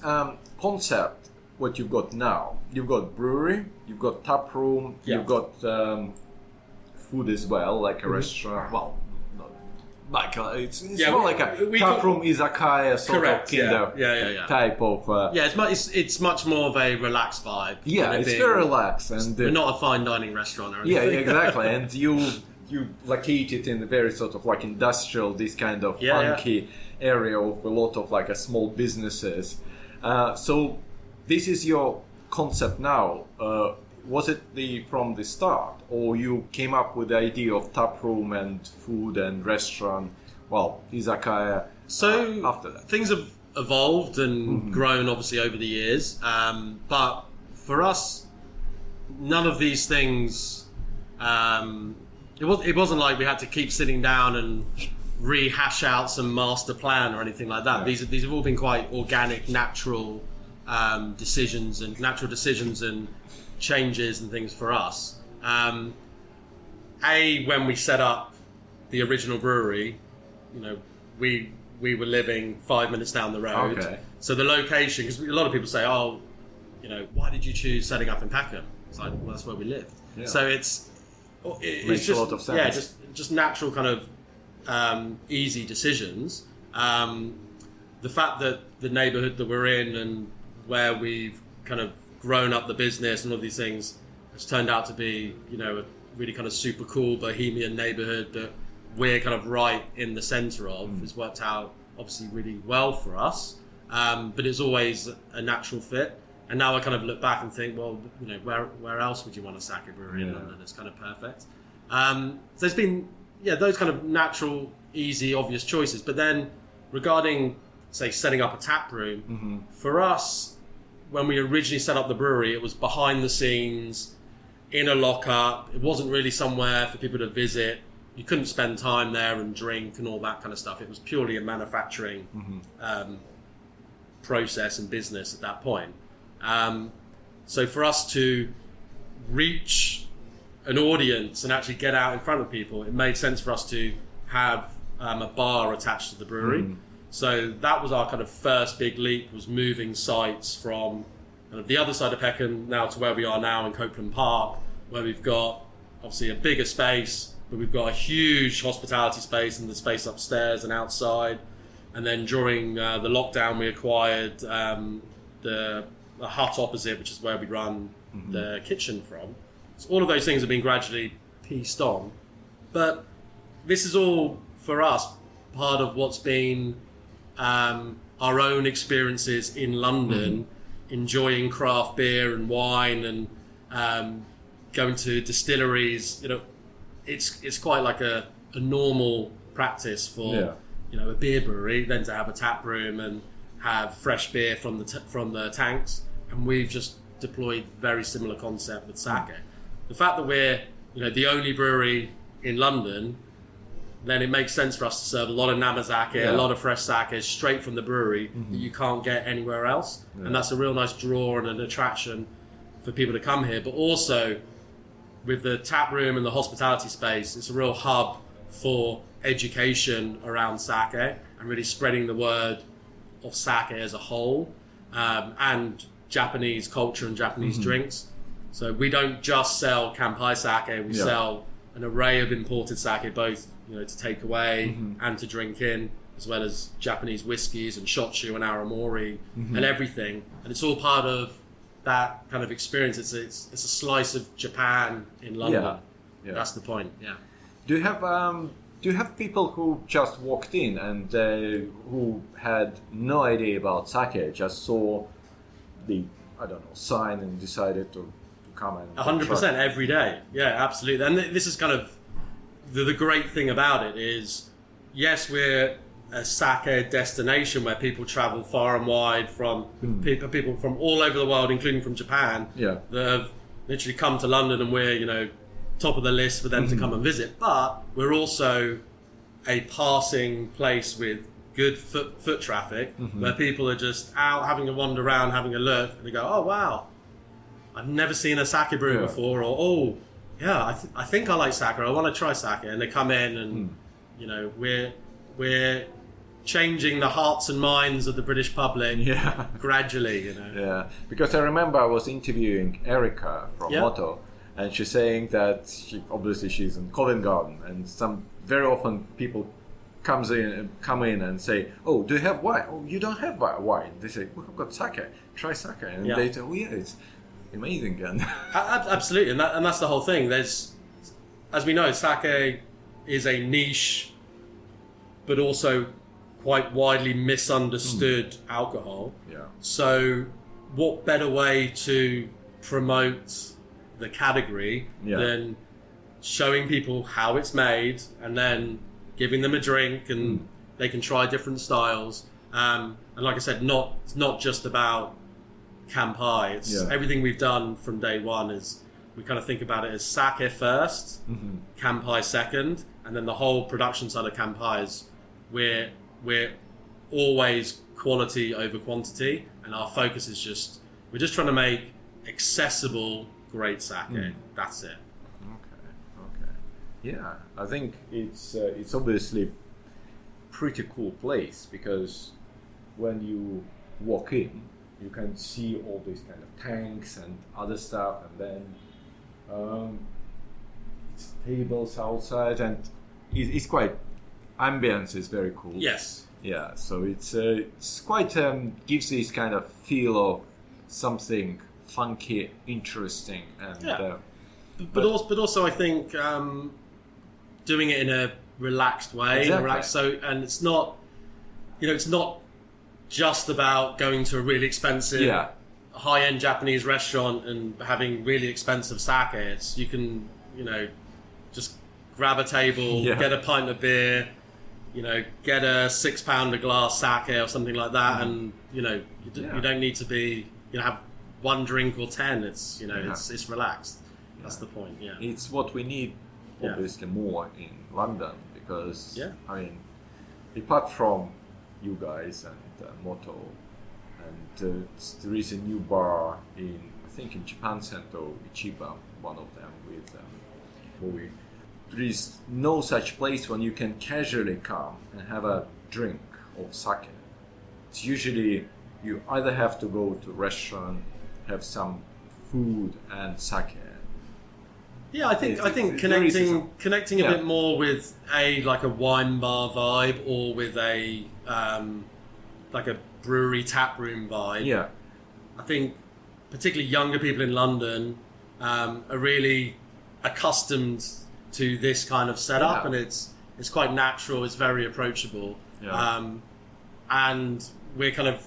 concept, what you've got now, you've got brewery, you've got tap room, you've got food as well, like a restaurant. Well, not like it's more like a tap room, izakaya sort Correct, of type of. It's much more of a relaxed vibe. Yeah, than it it's being- very relaxed and We're not a fine dining restaurant or yeah, anything. exactly. And you locate it in a very sort of like industrial, this kind of funky area of a lot of like a small businesses. So this is your concept now. Was it from the start, or you came up with the idea of tap room and food and restaurant well, izakaya So after that? things have evolved and grown obviously over the years, but for us, none of these things. It wasn't like we had to keep sitting down and rehash out some master plan or anything like that. Yeah. These have all been quite organic, natural decisions and changes and things for us. When we set up the original brewery, we were living 5 minutes down the road. Okay. So the location, because a lot of people say, "Oh, why did you choose setting up in Peckham?" It's like, well, that's where we lived. Yeah. So it's Makes just a lot of sense. yeah, just natural kind of easy decisions. The fact that the neighbourhood that we're in and where we've kind of grown up the business and all these things has turned out to be, a really kind of super cool bohemian neighbourhood that we're kind of right in the centre of has worked out obviously really well for us. But it's always a natural fit. And now I kind of look back and think, well, where else would you want a sake brewery in London? It's kind of perfect. So there's been, those kind of natural, easy, obvious choices. But then regarding, say, setting up a tap room, for us, when we originally set up the brewery, it was behind the scenes, in a lockup. It wasn't really somewhere for people to visit. You couldn't spend time there and drink and all that kind of stuff. It was purely a manufacturing process and business at that point. So for us to reach an audience and actually get out in front of people, it made sense for us to have a bar attached to the brewery. So that was our kind of first big leap, was moving sites from kind of the other side of Peckham now to where we are now in Copeland Park, where we've got obviously a bigger space, but we've got a huge hospitality space and the space upstairs and outside. And then during the lockdown, we acquired the hut opposite, which is where we run the kitchen from. So all of those things have been gradually pieced on. But this is all, for us, part of what's been our own experiences in London, enjoying craft beer and wine and going to distilleries. It's quite like a normal practice for a beer brewery, then to have a tap room and have fresh beer from the tanks. And we've just deployed very similar concept with sake. The fact that we're the only brewery in London, then it makes sense for us to serve a lot of namazake, a lot of fresh sake straight from the brewery that you can't get anywhere else. And that's a real nice draw and an attraction for people to come here. But also with the tap room and the hospitality space, it's a real hub for education around sake and really spreading the word of sake as a whole, and Japanese culture and Japanese drinks. So we don't just sell Kanpai sake, we sell an array of imported sake, both to take away and to drink in, as well as Japanese whiskies and shochu and aramori and everything. And it's all part of that kind of experience. It's a slice of Japan in London. Yeah. That's the point. Yeah. Do you have people who just walked in and who had no idea about sake, just saw the sign and decided to come and 100% every day? Yeah, absolutely. And this is kind of the great thing about it is, yes, we're a sake destination where people travel far and wide from people from all over the world, including from Japan, that have literally come to London, and we're top of the list for them to come and visit. But we're also a passing place with good foot traffic, where people are just out having a wander around, having a look, and they go, "Oh wow, I've never seen a sake brew before," or "Oh yeah, I think I like sake, or I want to try sake," and they come in, and we're changing the hearts and minds of the British public gradually. Yeah, because I remember I was interviewing Erica from Motto, and she's saying that she's in Covent Garden, and very often people come in and say, "Oh, do you have wine?" "Oh, you don't have wine." They say, "We've got sake. Try sake," and they say, "Oh yeah, it's amazing." And absolutely, and that's the whole thing. There's, as we know, sake is a niche, but also quite widely misunderstood alcohol. Yeah. So, what better way to promote the category than showing people how it's made, and then giving them a drink, and they can try different styles. And like I said, it's not just about Kanpai. It's everything we've done from day one is we kind of think about it as sake first, Kanpai second, and then the whole production side of Kanpai is we're always quality over quantity, and our focus is we're just trying to make accessible great sake. That's it. Okay. Yeah, I think it's obviously pretty cool place, because when you walk in, you can see all these kind of tanks and other stuff, and then it's tables outside, and it's quite ambience is very cool. Yes. Yeah, so it's quite gives this kind of feel of something funky, interesting, and but also I think doing it in a relaxed way, exactly. and it's not just about going to a really expensive high-end Japanese restaurant and having really expensive sake. It's you can just grab a table, get a pint of beer, get a £6 glass sake or something like that, and you don't need to be have one drink or 10. It's it's relaxed. That's the point. Yeah, it's what we need obviously more in London, because I mean, apart from you guys and Moto, and there is a new bar in Japan Center, Ichiban, one of them with Bowie. There is no such place when you can casually come and have a drink of sake. It's usually you either have to go to a restaurant, have some food and sake. Yeah, I think connecting a bit more with like a wine bar vibe, or with a like a brewery tap room vibe. Yeah, I think particularly younger people in London are really accustomed to this kind of setup, and it's quite natural. It's very approachable, and we're kind of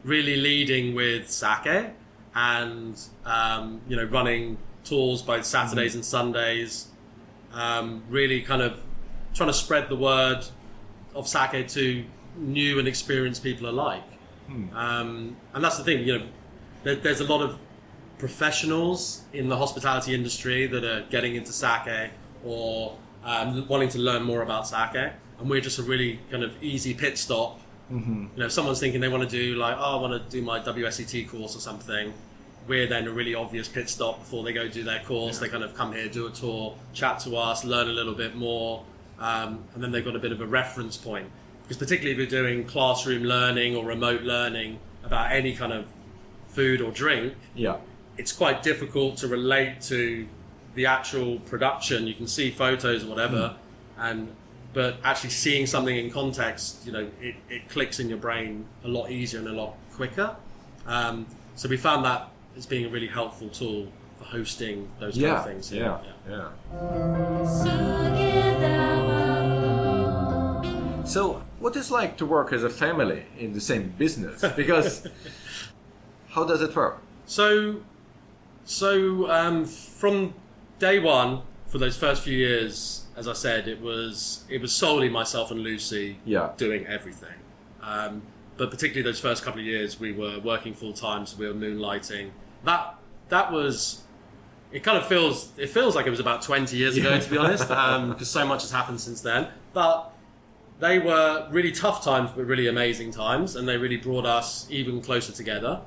really leading with sake, and running tours both Saturdays and Sundays. Really kind of trying to spread the word of sake to new and experienced people alike. And that's the thing. There's a lot of professionals in the hospitality industry that are getting into sake or wanting to learn more about sake, and we're just a really kind of easy pit stop. If someone's thinking they want to do I want to do my WSET course or something, we're then a really obvious pit stop before they go do their course. They kind of come here, do a tour, chat to us, learn a little bit more, and then they've got a bit of a reference point. Because particularly if you're doing classroom learning or remote learning about any kind of food or drink, it's quite difficult to relate to the actual production. You can see photos or whatever, but actually seeing something in context, it clicks in your brain a lot easier and a lot quicker. So we found that as being a really helpful tool for hosting those kind of things. So, what is like to work as a family in the same business? Because how does it work? So from day one, for those first few years, as I said, it was solely myself and Lucy doing everything. But particularly those first couple of years, we were working full time, so we were moonlighting. That was. It kind of feels like it was about 20 years ago, to be honest, because so much has happened since then. But they were really tough times, but really amazing times, and they really brought us even closer together.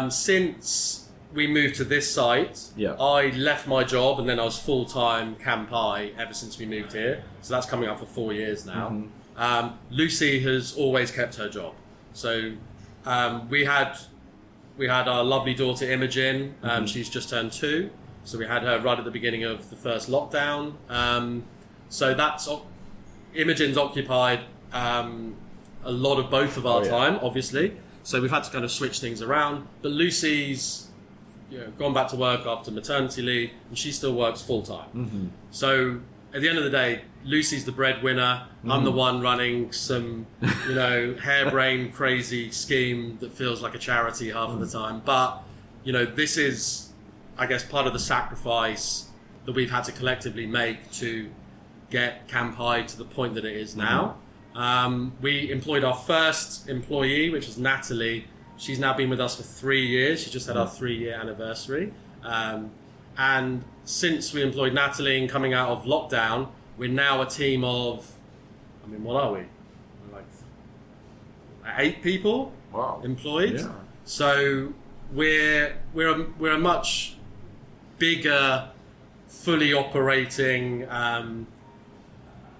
Since we moved to this site, I left my job, and then I was full-time Kampai ever since we moved here. So that's coming up for 4 years now. Lucy has always kept her job. So we had our lovely daughter Imogen. She's just turned 2. So we had her right at the beginning of the first lockdown. So that's Imogen's occupied a lot of both of our time, obviously. So we've had to kind of switch things around. But Lucy's gone back to work after maternity leave, and she still works full time. So at the end of the day, Lucy's the breadwinner. I'm the one running some, harebrained, crazy scheme that feels like a charity half of the time. But, this is, I guess, part of the sacrifice that we've had to collectively make to get Kanpai to the point that it is now. We employed our first employee, which was Natalie. She's now been with us for 3 years. She just had our 3-year anniversary. And since we employed Natalie and coming out of lockdown, we're now a team of, what are we? We're like 8 people employed. Yeah. So we're a much bigger, fully operating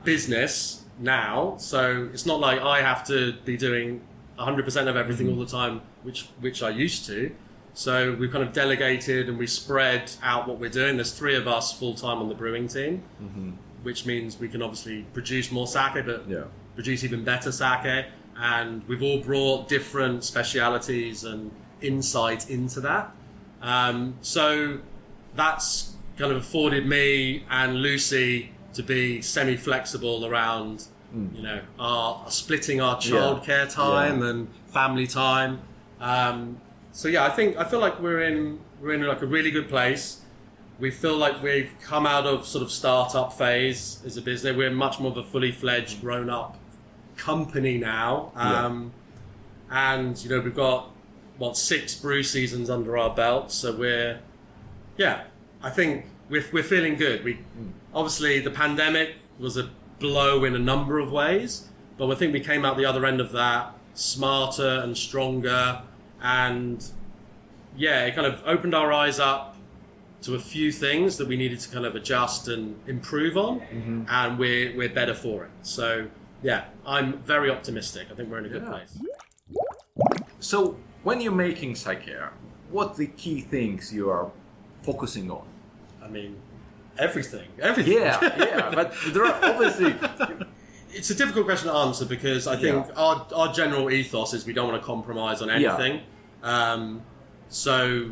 business now. So it's not like I have to be doing 100% of everything all the time, which I used to. So we've kind of delegated and we spread out what we're doing. There's 3 of us full time on the brewing team, which means we can obviously produce more sake, but produce even better sake. And we've all brought different specialities and insight into that. So that's kind of afforded me and Lucy to be semi-flexible around, our splitting our childcare time and family time. So I feel like we're in like a really good place. We feel like we've come out of sort of startup phase as a business. We're much more of a fully fledged, grown up company now. And we've got 6 brew seasons under our belt. So I think we're feeling good. Obviously the pandemic was a blow in a number of ways, but I think we came out the other end of that smarter and stronger. And it kind of opened our eyes up to a few things that we needed to kind of adjust and improve on, and we're better for it. So I'm very optimistic. I think we're in a good place. So when you're making sake, what the key things you are focusing on? Everything. But there are obviously... It's a difficult question to answer because I think our general ethos is we don't want to compromise on anything. So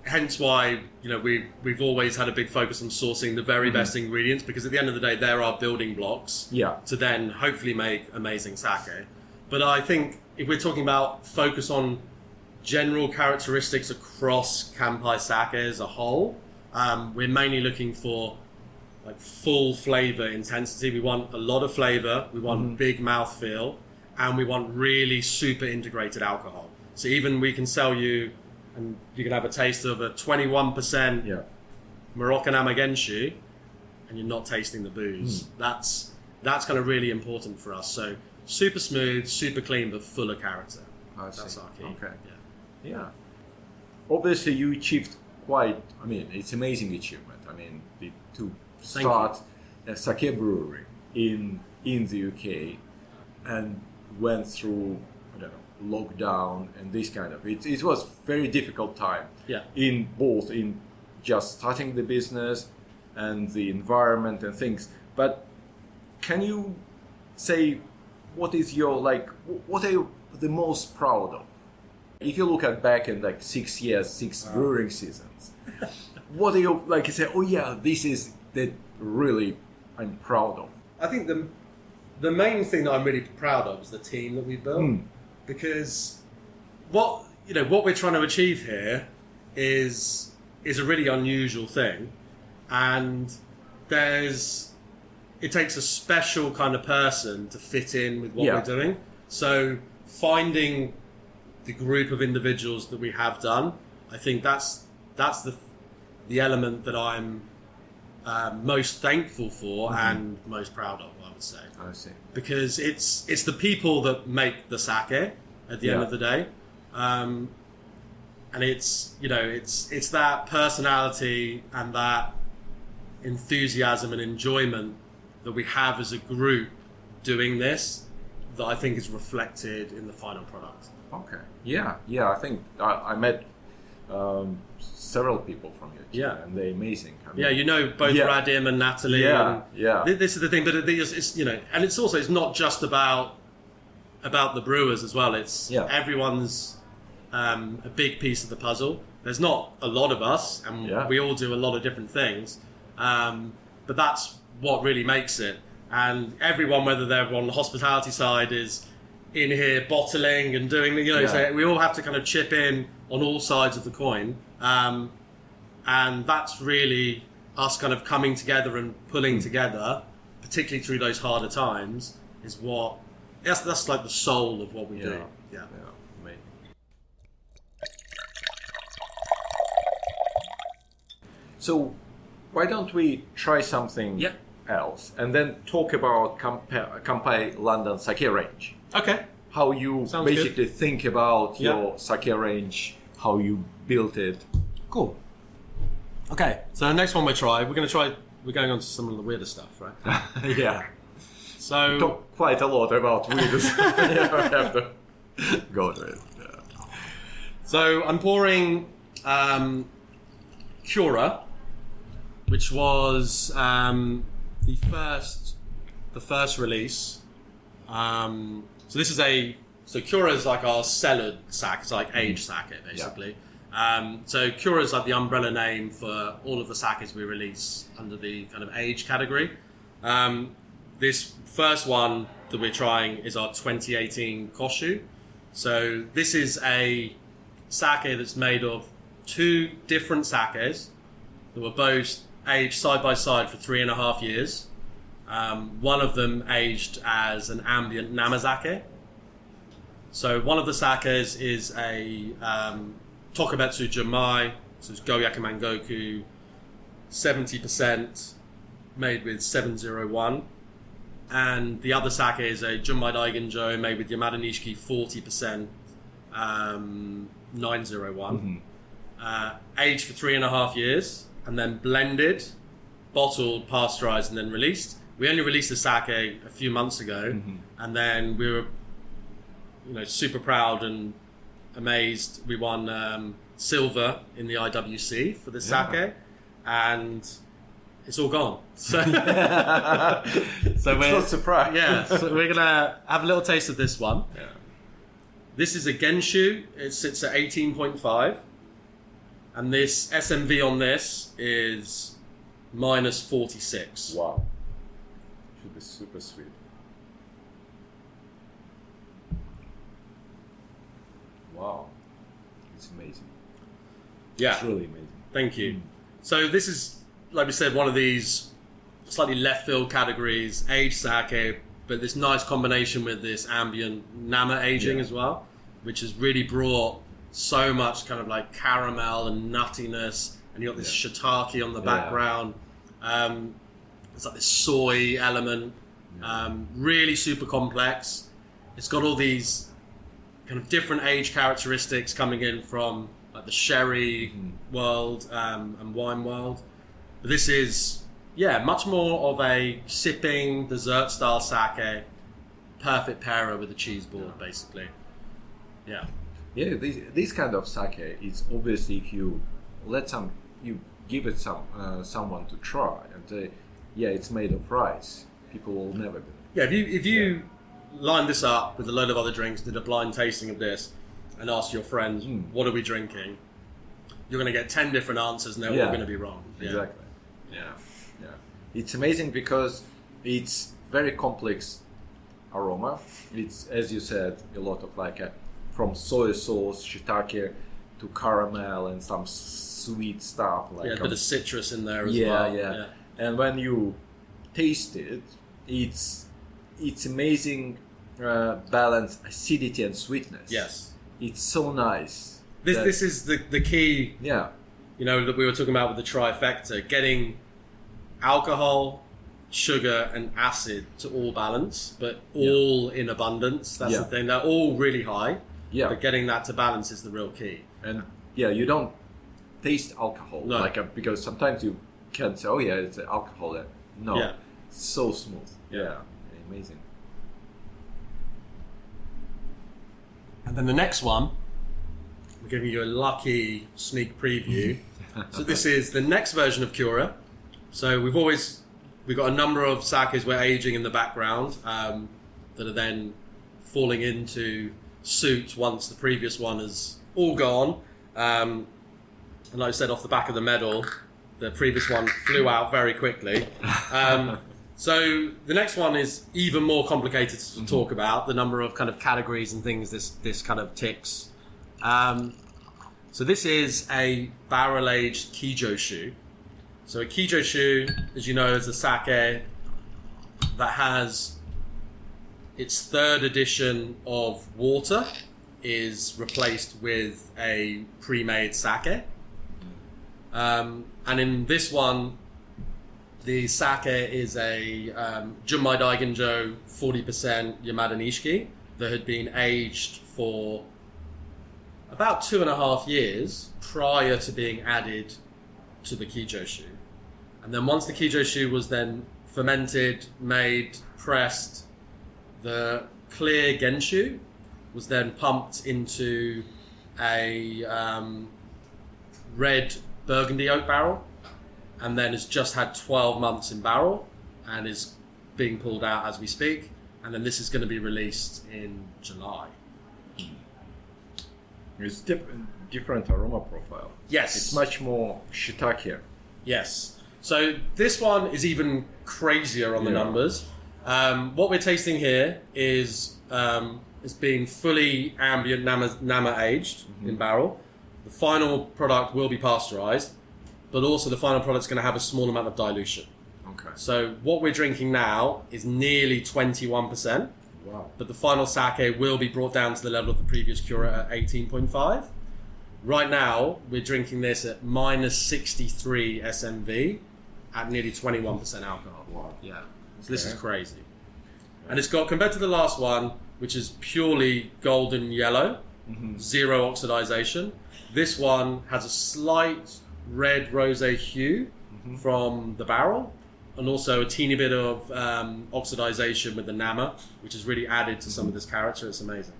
hence why we've always had a big focus on sourcing the very best ingredients, because at the end of the day they're our building blocks to then hopefully make amazing sake. But I think if we're talking about focus on general characteristics across Kanpai sake as a whole, we're mainly looking for like full flavor intensity. We want a lot of flavor, we want big mouthfeel, and we want really super integrated alcohol. So even we can sell you, and you can have a taste of a 21% Moroccan Amagenshu, and you're not tasting the booze. That's kind of really important for us. So super smooth, super clean, but full of character. That's our key. Okay. Yeah. Obviously, you achieved quite. It's amazing achievement. To start a sake brewery in the UK and went through lockdown and this kind of it was very difficult time in just starting the business and the environment and things. But can you say what are you the most proud of? If you look back in 6 years, 6 brewing seasons, what are you you say, this is that really I'm proud of? I think the main thing that I'm really proud of is the team that we've built. Because what we're trying to achieve here is a really unusual thing, and it takes a special kind of person to fit in with what we're doing. So finding the group of individuals that we have done, I think that's the element that I'm most thankful for and most proud of, I would say. I see. Because it's the people that make the sake at the end of the day, and it's that personality and that enthusiasm and enjoyment that we have as a group doing this that I think is reflected in the final product. Okay. I think I met several people from your team, and they're amazing. Both Radim and Natalie. This is the thing, but it's and it's not just about the brewers as well. It's everyone's a big piece of the puzzle. There's not a lot of us, and we all do a lot of different things, but that's what really makes it. And everyone, whether they're on the hospitality side, is in here bottling and doing so we all have to kind of chip in on all sides of the coin, and that's really us kind of coming together and pulling together particularly through those harder times, is that's like the soul of what we do. Yeah. Amazing. So why don't we try something else and then talk about Kanpai London sake range? Okay. How you Sounds basically think about your sake range, how you built it. Cool. Okay, so the next one we're going on to some of the weirder stuff, right? Yeah. So Talk quite a lot about weird stuff. I have to go to it. Yeah. So I'm pouring Kura, which was the first release. So this is Kura is like our cellared sake. It's like aged sake, basically. So Kura is like the umbrella name for all of the sakes we release under the kind of age category. This first one that we're trying is our 2018 Koshu. So this is a sake that's made of two different sakes that were both aged side by side for 3.5 years. One of them aged as an ambient namazake. So one of the sakes is a Tokubetsu Junmai, so it's Goyaku Mangoku, 70% made with 701. And the other sake is a Junmai Ginjo made with Yamada Nishiki 40%, 901. Aged for 3.5 years, and then blended, bottled, pasteurized, and then released. We only released the sake a few months ago, and then we were, super proud and amazed. We won silver in the IWC for the sake, and it's all gone. So, so we're not surprised. Yeah, so we're gonna have a little taste of this one. Yeah. This is a Genshu. It sits at 18.5, and this SMV on this is -46. Wow. Should be super sweet. Wow. It's amazing. Yeah. It's really amazing. Thank you. So this is, like we said, one of these slightly left field categories, aged sake, but this nice combination with this ambient nama aging as well, which has really brought so much kind of like caramel and nuttiness, and you got this shiitake on the background. It's like this soy element, really super complex. It's got all these kind of different age characteristics coming in from like the sherry world and wine world. But this is, much more of a sipping dessert style sake, perfect pairer with a cheese board, basically. Yeah. Yeah, this kind of sake is obviously if you give it someone to try and it's made of rice, people will never do it. Yeah, if you line this up with a load of other drinks, did a blind tasting of this, and asked your friends, what are we drinking? You're going to get 10 different answers, and they're all going to be wrong. Exactly. Yeah. It's amazing because it's very complex aroma. It's, as you said, a lot of from soy sauce, shiitake, to caramel and some sweet stuff. A bit of citrus in there as well. Yeah. And when you taste it, it's amazing balance, acidity and sweetness. Yes. It's so nice. This is the key. Yeah. That we were talking about with the trifecta, getting alcohol, sugar, and acid to all balance, but all in abundance. That's the thing. They're all really high. Yeah. But getting that to balance is the real key. And you don't taste alcohol because sometimes you can say, it's alcohol. No. Yeah. It's so smooth. Yeah. Amazing. And then the next one, we're giving you a lucky sneak preview. So this is the next version of Kura. So we've got a number of sakes we're aging in the background that are then falling into suit once the previous one is all gone. And like I said, off the back of the medal, the previous one flew out very quickly. So the next one is even more complicated to talk about, the number of kind of categories and things this kind of ticks. So this is a barrel-aged Kijoshu. So a Kijoshu, as you know, is a sake that has its third edition of water is replaced with a pre-made sake. And in this one, the sake is a Junmai Ginjo 40% Yamada Nishiki that had been aged for about 2.5 years prior to being added to the Kijoshu. And then once the Kijoshu was then fermented, made, pressed, the clear Genshu was then pumped into a red Burgundy oak barrel, and then has just had 12 months in barrel and is being pulled out as we speak. And then this is going to be released in July. It's different aroma profile. Yes. It's much more shiitake. Yes. So this one is even crazier on the numbers. What we're tasting here is being fully ambient Nama aged in barrel. The final product will be pasteurized, but also the final product's going to have a small amount of dilution. Okay. So what we're drinking now is nearly 21%. Wow. But the final sake will be brought down to the level of the previous Kura at 18.5. Right now, we're drinking this at minus 63 SMV at nearly 21% alcohol. Wow. Yeah. So this is crazy. And it's got, compared to the last one, which is purely golden yellow, zero oxidization, this one has a slight red rosé hue from the barrel, and also a teeny bit of oxidization with the Nama, which has really added to some of this character. It's amazing.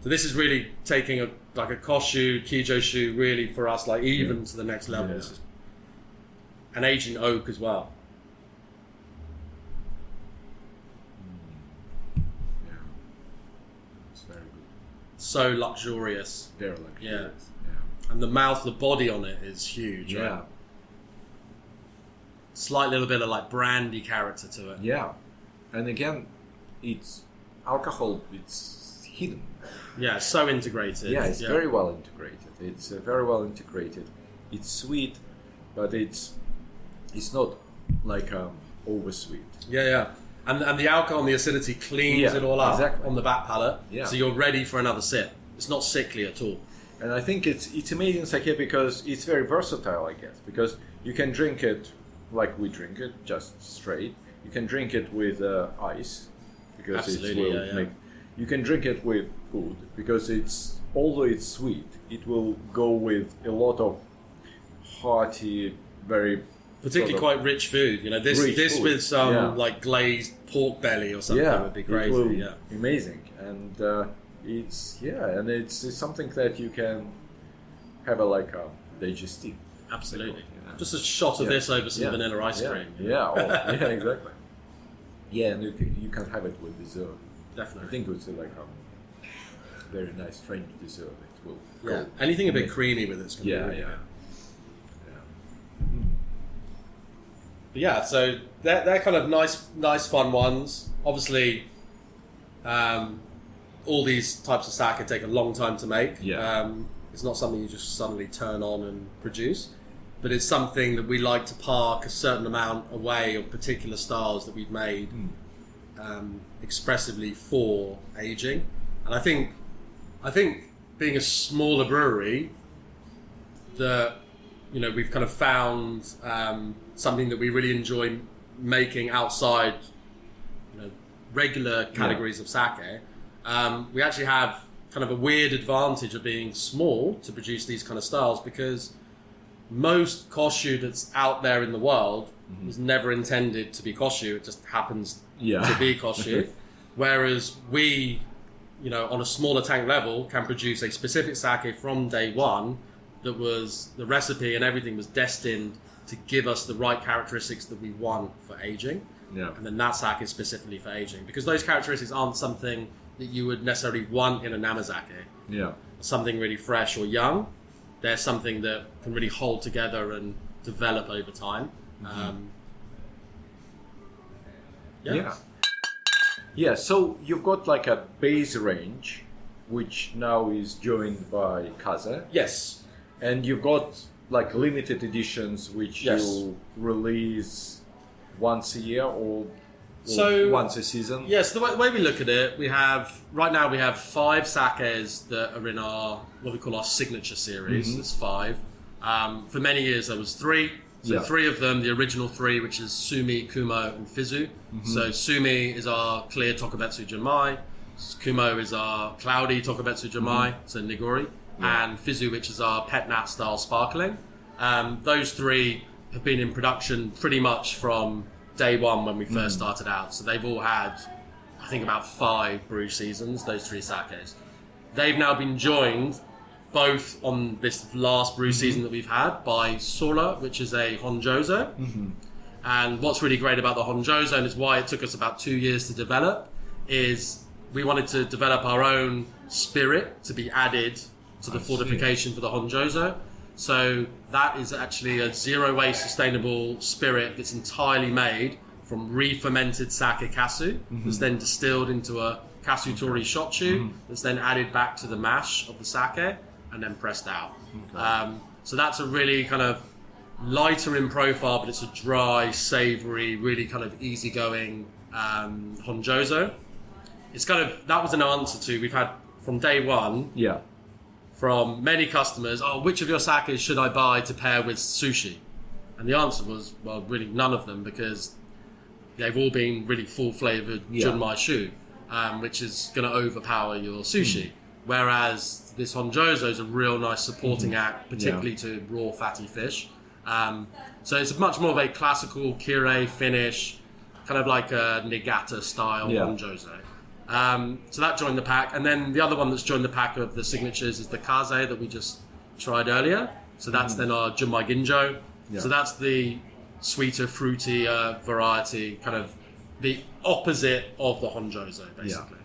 So this is really taking a Koshu, Kijoshu, really for us, like even to the next level. Yeah. And aging oak as well. Yeah. It's very good. So luxurious. Very luxurious. And the mouth, the body on it is huge. Yeah. Right? Slight little bit of like brandy character to it. Yeah. And again, it's alcohol, it's hidden. Yeah, it's so integrated. Yeah, it's very well integrated. It's very well integrated. It's sweet, but it's not like oversweet. Yeah. And the alcohol and the acidity cleans it all up on the back palate. Yeah. So you're ready for another sip. It's not sickly at all. And I think it's amazing sake because it's very versatile, I guess, because you can drink it like we drink it, just straight. You can drink it with ice because Absolutely, it will make. You can drink it with food because although it's sweet, it will go with a lot of hearty, very particularly quite rich food. You know, this food. with some like glazed pork belly or something would be crazy. It will, amazing, and it's something that you can have a digestive. Absolutely. Just a shot of this over some vanilla ice cream. Yeah, exactly. Yeah, and you can have it with dessert. Definitely. I think it's a very nice French dessert. It will. Yeah. Anything a bit creamy with it's going to be really good. But yeah, so they're kind of nice, fun ones. Obviously, all these types of sake take a long time to make. Yeah. It's not something you just suddenly turn on and produce, but it's something that we like to park a certain amount away of particular styles that we've made expressively for aging. And I think being a smaller brewery, we've kind of found something that we really enjoy making outside regular categories of sake. We actually have kind of a weird advantage of being small to produce these kind of styles, because most Koshu that's out there in the world was never intended to be Koshu. It just happens to be Koshu. Whereas we, on a smaller tank level, can produce a specific sake from day one that was, the recipe and everything was destined to give us the right characteristics that we want for aging. Yeah. And then that sake is specifically for aging, because those characteristics aren't something that you would necessarily want in a namazake. Yeah. Something really fresh or young. They're something that can really hold together and develop over time. Yeah, so you've got a base range, which now is joined by Kaze. Yes. And you've got limited editions, which you release once a year, or So once a season? Yes, the way we look at it, we have 5 sakes that are in our what we call our signature series. There's 5. For many years there was 3. So 3 of them, the original 3, which is Sumi, Kumo, and Fizu. So Sumi is our clear Tokubetsu Junmai. Kumo is our cloudy Tokubetsu Junmai, so Nigori. And Fizu, which is our pet nat style sparkling. Those 3 have been in production pretty much from day one when we first started out. So they've all had, I think, about 5 brew seasons, those 3 sakes. They've now been joined both on this last brew season that we've had by SORA, which is a Honjozo. And what's really great about the Honjozo, and is why it took us about 2 years to develop, is we wanted to develop our own spirit to be added to the fortification for the Honjozo. So that is actually a zero-waste sustainable spirit that's entirely made from re-fermented sake kasu, that's then distilled into a kasu tori shochu, that's then added back to the mash of the sake and then pressed out. So that's a really kind of lighter in profile, but it's a dry, savoury, really kind of easygoing Honjozo. It's kind of, that was an answer to, we've had from day one, from many customers, which of your sakes should I buy to pair with sushi? And the answer was, well, really none of them, because they've all been really full-flavoured Junmai Shu, which is going to overpower your sushi. Whereas this Honjozo is a real nice supporting act, particularly to raw fatty fish. So it's much more of a classical kire finish, kind of like a Niigata style Honjozo. So that joined the pack, and then the other one that's joined the pack of the signatures is the Kaze that we just tried earlier. So that's then our Junmai Ginjo. So that's the sweeter, fruity variety, kind of the opposite of the Honjozo, basically.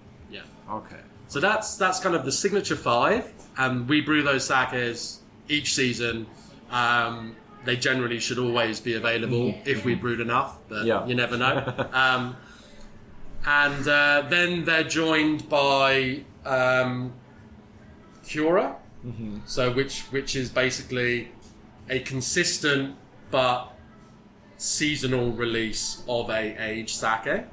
Okay. So that's kind of the signature 5, and we brew those sakes each season. They generally should always be available if we brewed enough, but you never know. And then they're joined by Kura, so which is basically a consistent but seasonal release of a aged sake,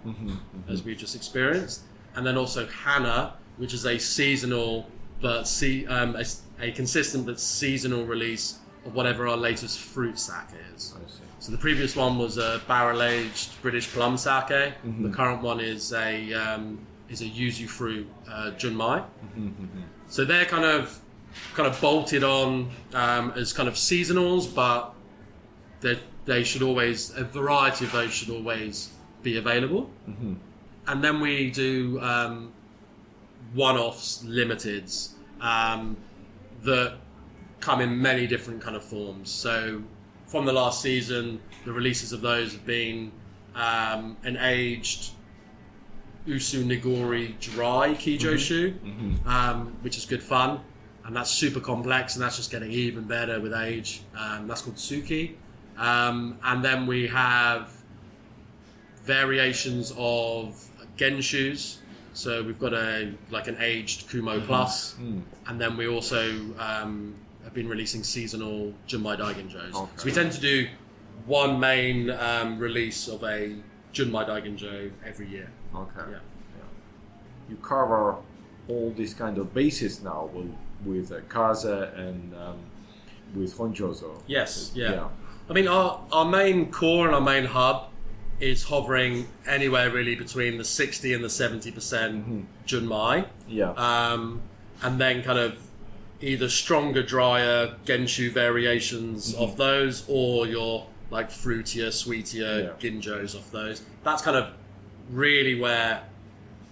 as we've just experienced, and then also Hana, which is a seasonal but a consistent but seasonal release of whatever our latest fruit sake is. I see. So the previous one was a barrel-aged British plum sake. The current one is a yuzu fruit junmai. So they're kind of bolted on as kind of seasonals, but they should always, a variety of those should always be available. And then we do one-offs, limiteds, that come in many different kind of forms. So from the last season, the releases of those have been an aged Usu Nigori dry Kijo Shu, which is good fun, and that's super complex, and that's just getting even better with age. That's called Suki. And then we have variations of Genshus. So we've got an aged Kumo Plus, and then we also have been releasing seasonal Junmai Daiginjos. So we tend to do one main release of a Junmai Daiginjo every year. You cover all these kind of bases now with Kaze and with Honjozo. Yes, I mean, our main core and our main hub is hovering anywhere really between the 60 and the 70% Junmai. And then kind of either stronger, drier Genshu variations of those, or your like fruitier, sweetier Ginjos of those. That's kind of really where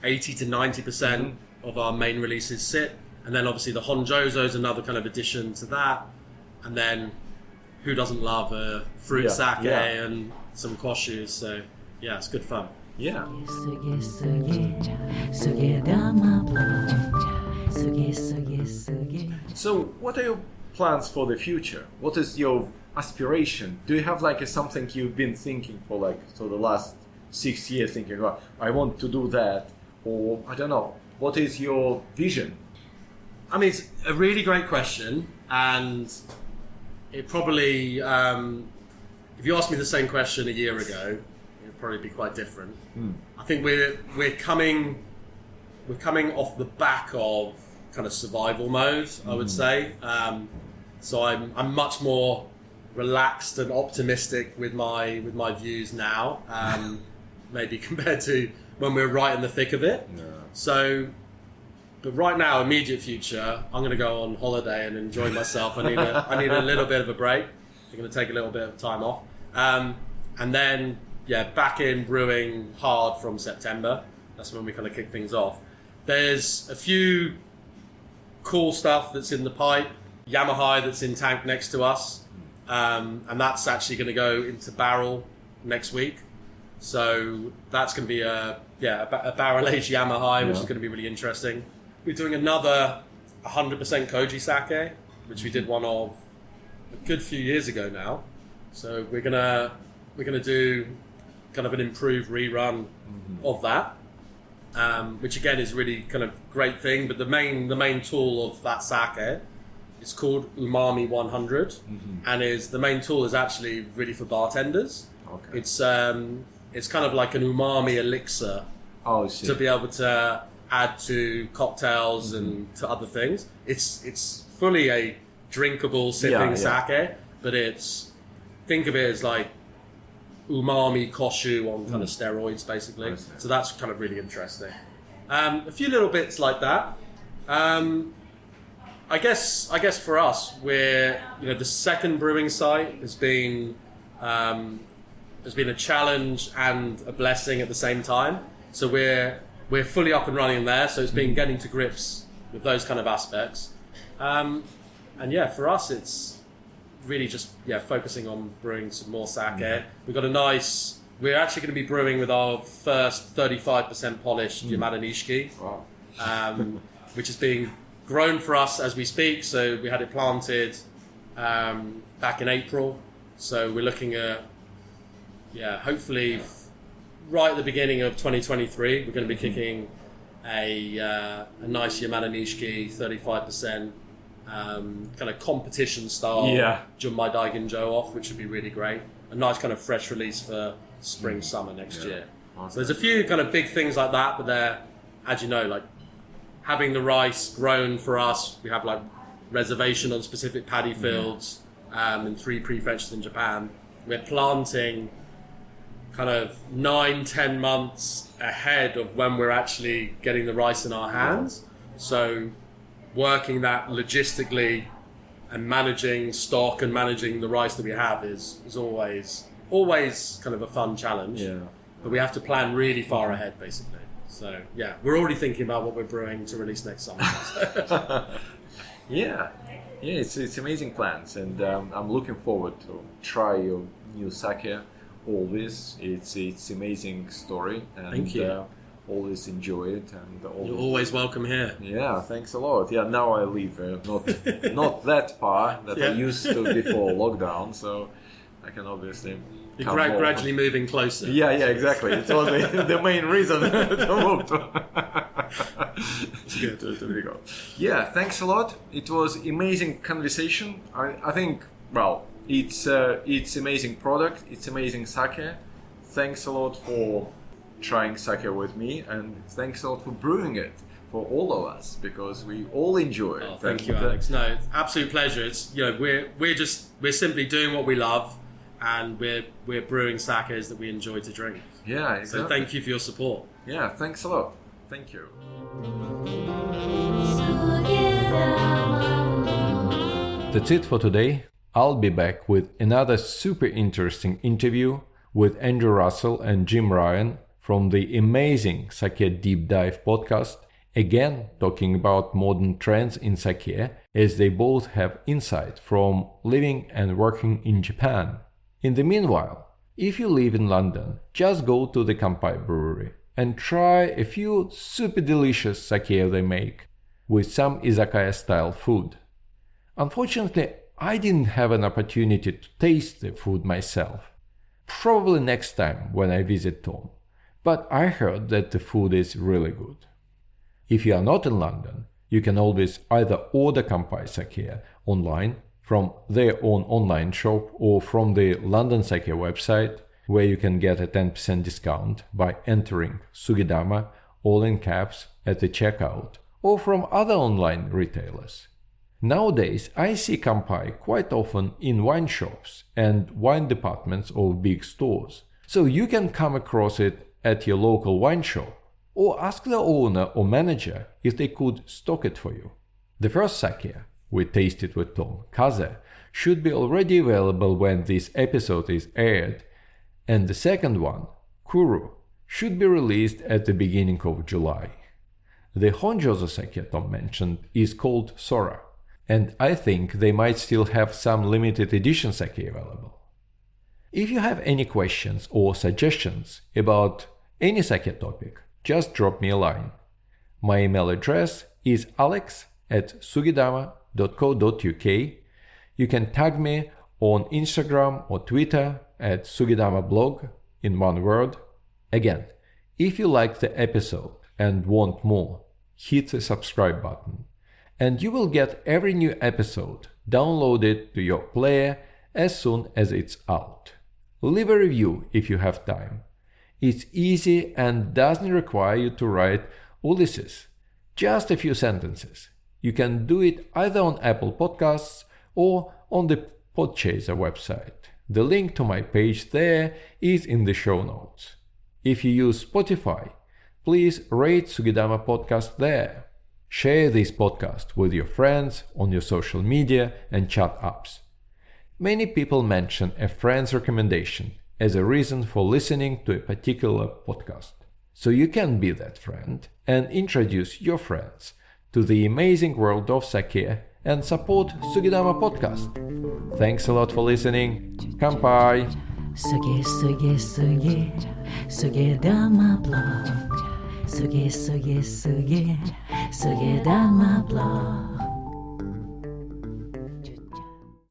80 to 90% of our main releases sit. And then obviously the Honjozo is another kind of addition to that. And then who doesn't love a fruit sake and some koshu? So yeah, it's good fun. So what are your plans for the future? What is your aspiration? Do you have like something you've been thinking for the last 6 years, thinking, oh, I want to do that, or I don't know, what is your vision? I mean, it's a really great question, and it probably, if you asked me the same question a year ago, it'll probably be quite different. I think we're coming off the back of kind of survival mode, I would say. So I'm much more relaxed and optimistic with my views now, maybe compared to when we're right in the thick of it. Yeah. So, but right now, immediate future, I'm going to go on holiday and enjoy myself. I need a little bit of a break. I'm going to take a little bit of time off, and then back in brewing hard from September. That's when we kind of kick things off. There's a few cool stuff that's in the pipe. Yamaha that's in tank next to us, and that's actually going to go into barrel next week. So that's going to be a barrel-aged Yamaha, which is going to be really interesting. We're doing another 100% Koji sake, which we did one of a good few years ago now. So we're gonna do kind of an improved rerun of that, which again is really kind of great thing. But the main tool of that sake is called Umami 100, and the main tool is actually really for bartenders. Okay. It's kind of like an umami elixir to be able to add to cocktails and to other things. It's fully a drinkable sipping sake, but think of it as like umami koshu on kind of steroids, basically. So that's kind of really interesting. A few little bits like that. I guess for us, we're the second brewing site has been a challenge and a blessing at the same time. So we're fully up and running there. So it's been getting to grips with those kind of aspects. And for us, it's really just focusing on brewing some more sake. We've got we're actually going to be brewing with our first 35% polished Yamada Nishiki, which is being grown for us as we speak. So we had it planted back in April. So we're looking at hopefully right at the beginning of 2023, we're going to be kicking a nice Yamada Nishiki 35% kind of competition style Junmai Ginjo off, which would be really great. A nice kind of fresh release for spring summer next year. Awesome. So there's a few kind of big things like that, but they're, as you know, like having the rice grown for us. We have like reservation on specific paddy fields in 3 prefectures in Japan. We're planting kind of 9-10 months ahead of when we're actually getting the rice in our hands. So working that logistically and managing stock and managing the rice that we have is always kind of a fun challenge. But we have to plan really far ahead, basically. So we're already thinking about what we're brewing to release next summer. It's amazing plans, and I'm looking forward to try your new sake. Always, it's amazing story, and thank you. Always enjoy it, and you're always welcome here. Yeah, thanks a lot. Yeah, now I live not that far that I used to before lockdown, so I can obviously. You're gradually moving closer. Yeah, exactly. It was the main reason to move to Vigo. Yeah, thanks a lot. It was amazing conversation. I think, it's amazing product. It's amazing sake. Thanks a lot for trying sake with me, and thanks a lot for brewing it for all of us, because we all enjoy it. Oh, thank you, Alex. No, it's absolute pleasure. It's we're simply doing what we love, and we're brewing sakes that we enjoy to drink. Yeah, exactly. So thank you for your support. Yeah, thanks a lot. Thank you. That's it for today. I'll be back with another super interesting interview with Andrew Russell and Jim Ryan from the amazing Sake Deep Dive podcast, again talking about modern trends in sake, as they both have insight from living and working in Japan. In the meanwhile, if you live in London, just go to the Kanpai Brewery and try a few super delicious sake they make with some izakaya style food. Unfortunately, I didn't have an opportunity to taste the food myself. Probably next time when I visit Tom. But I heard that the food is really good. If you are not in London, you can always either order Kanpai sake online from their own online shop or from the London Sake website, where you can get a 10% discount by entering Sugidama all in caps at the checkout, or from other online retailers. Nowadays, I see Kampai quite often in wine shops and wine departments of big stores, so you can come across it at your local wine shop or ask the owner or manager if they could stock it for you. The first sake we tasted with Tom, Kaze, should be already available when this episode is aired, and the second one, Kuru, should be released at the beginning of July. The Honjozo sake Tom mentioned is called SORA, and I think they might still have some limited edition sake available. If you have any questions or suggestions about any sake topic, just drop me a line. My email address is alex@sugidama.co.uk. You can tag me on Instagram or Twitter at sugidamablog in one word. Again, if you liked the episode and want more, hit the subscribe button, and you will get every new episode downloaded to your player as soon as it's out. Leave a review if you have time. It's easy and doesn't require you to write Ulysses, just a few sentences. You can do it either on Apple Podcasts or on the Podchaser website. The link to my page there is in the show notes. If you use Spotify, please rate Sugidama Podcast there. Share this podcast with your friends on your social media and chat apps. Many people mention a friend's recommendation as a reason for listening to a particular podcast. So you can be that friend and introduce your friends to the amazing world of sake and support Sugidama Podcast. Thanks a lot for listening. Kanpai! Suge, suge, suge, Sugidama blog. Suge, suge, suge, Sugidama blog.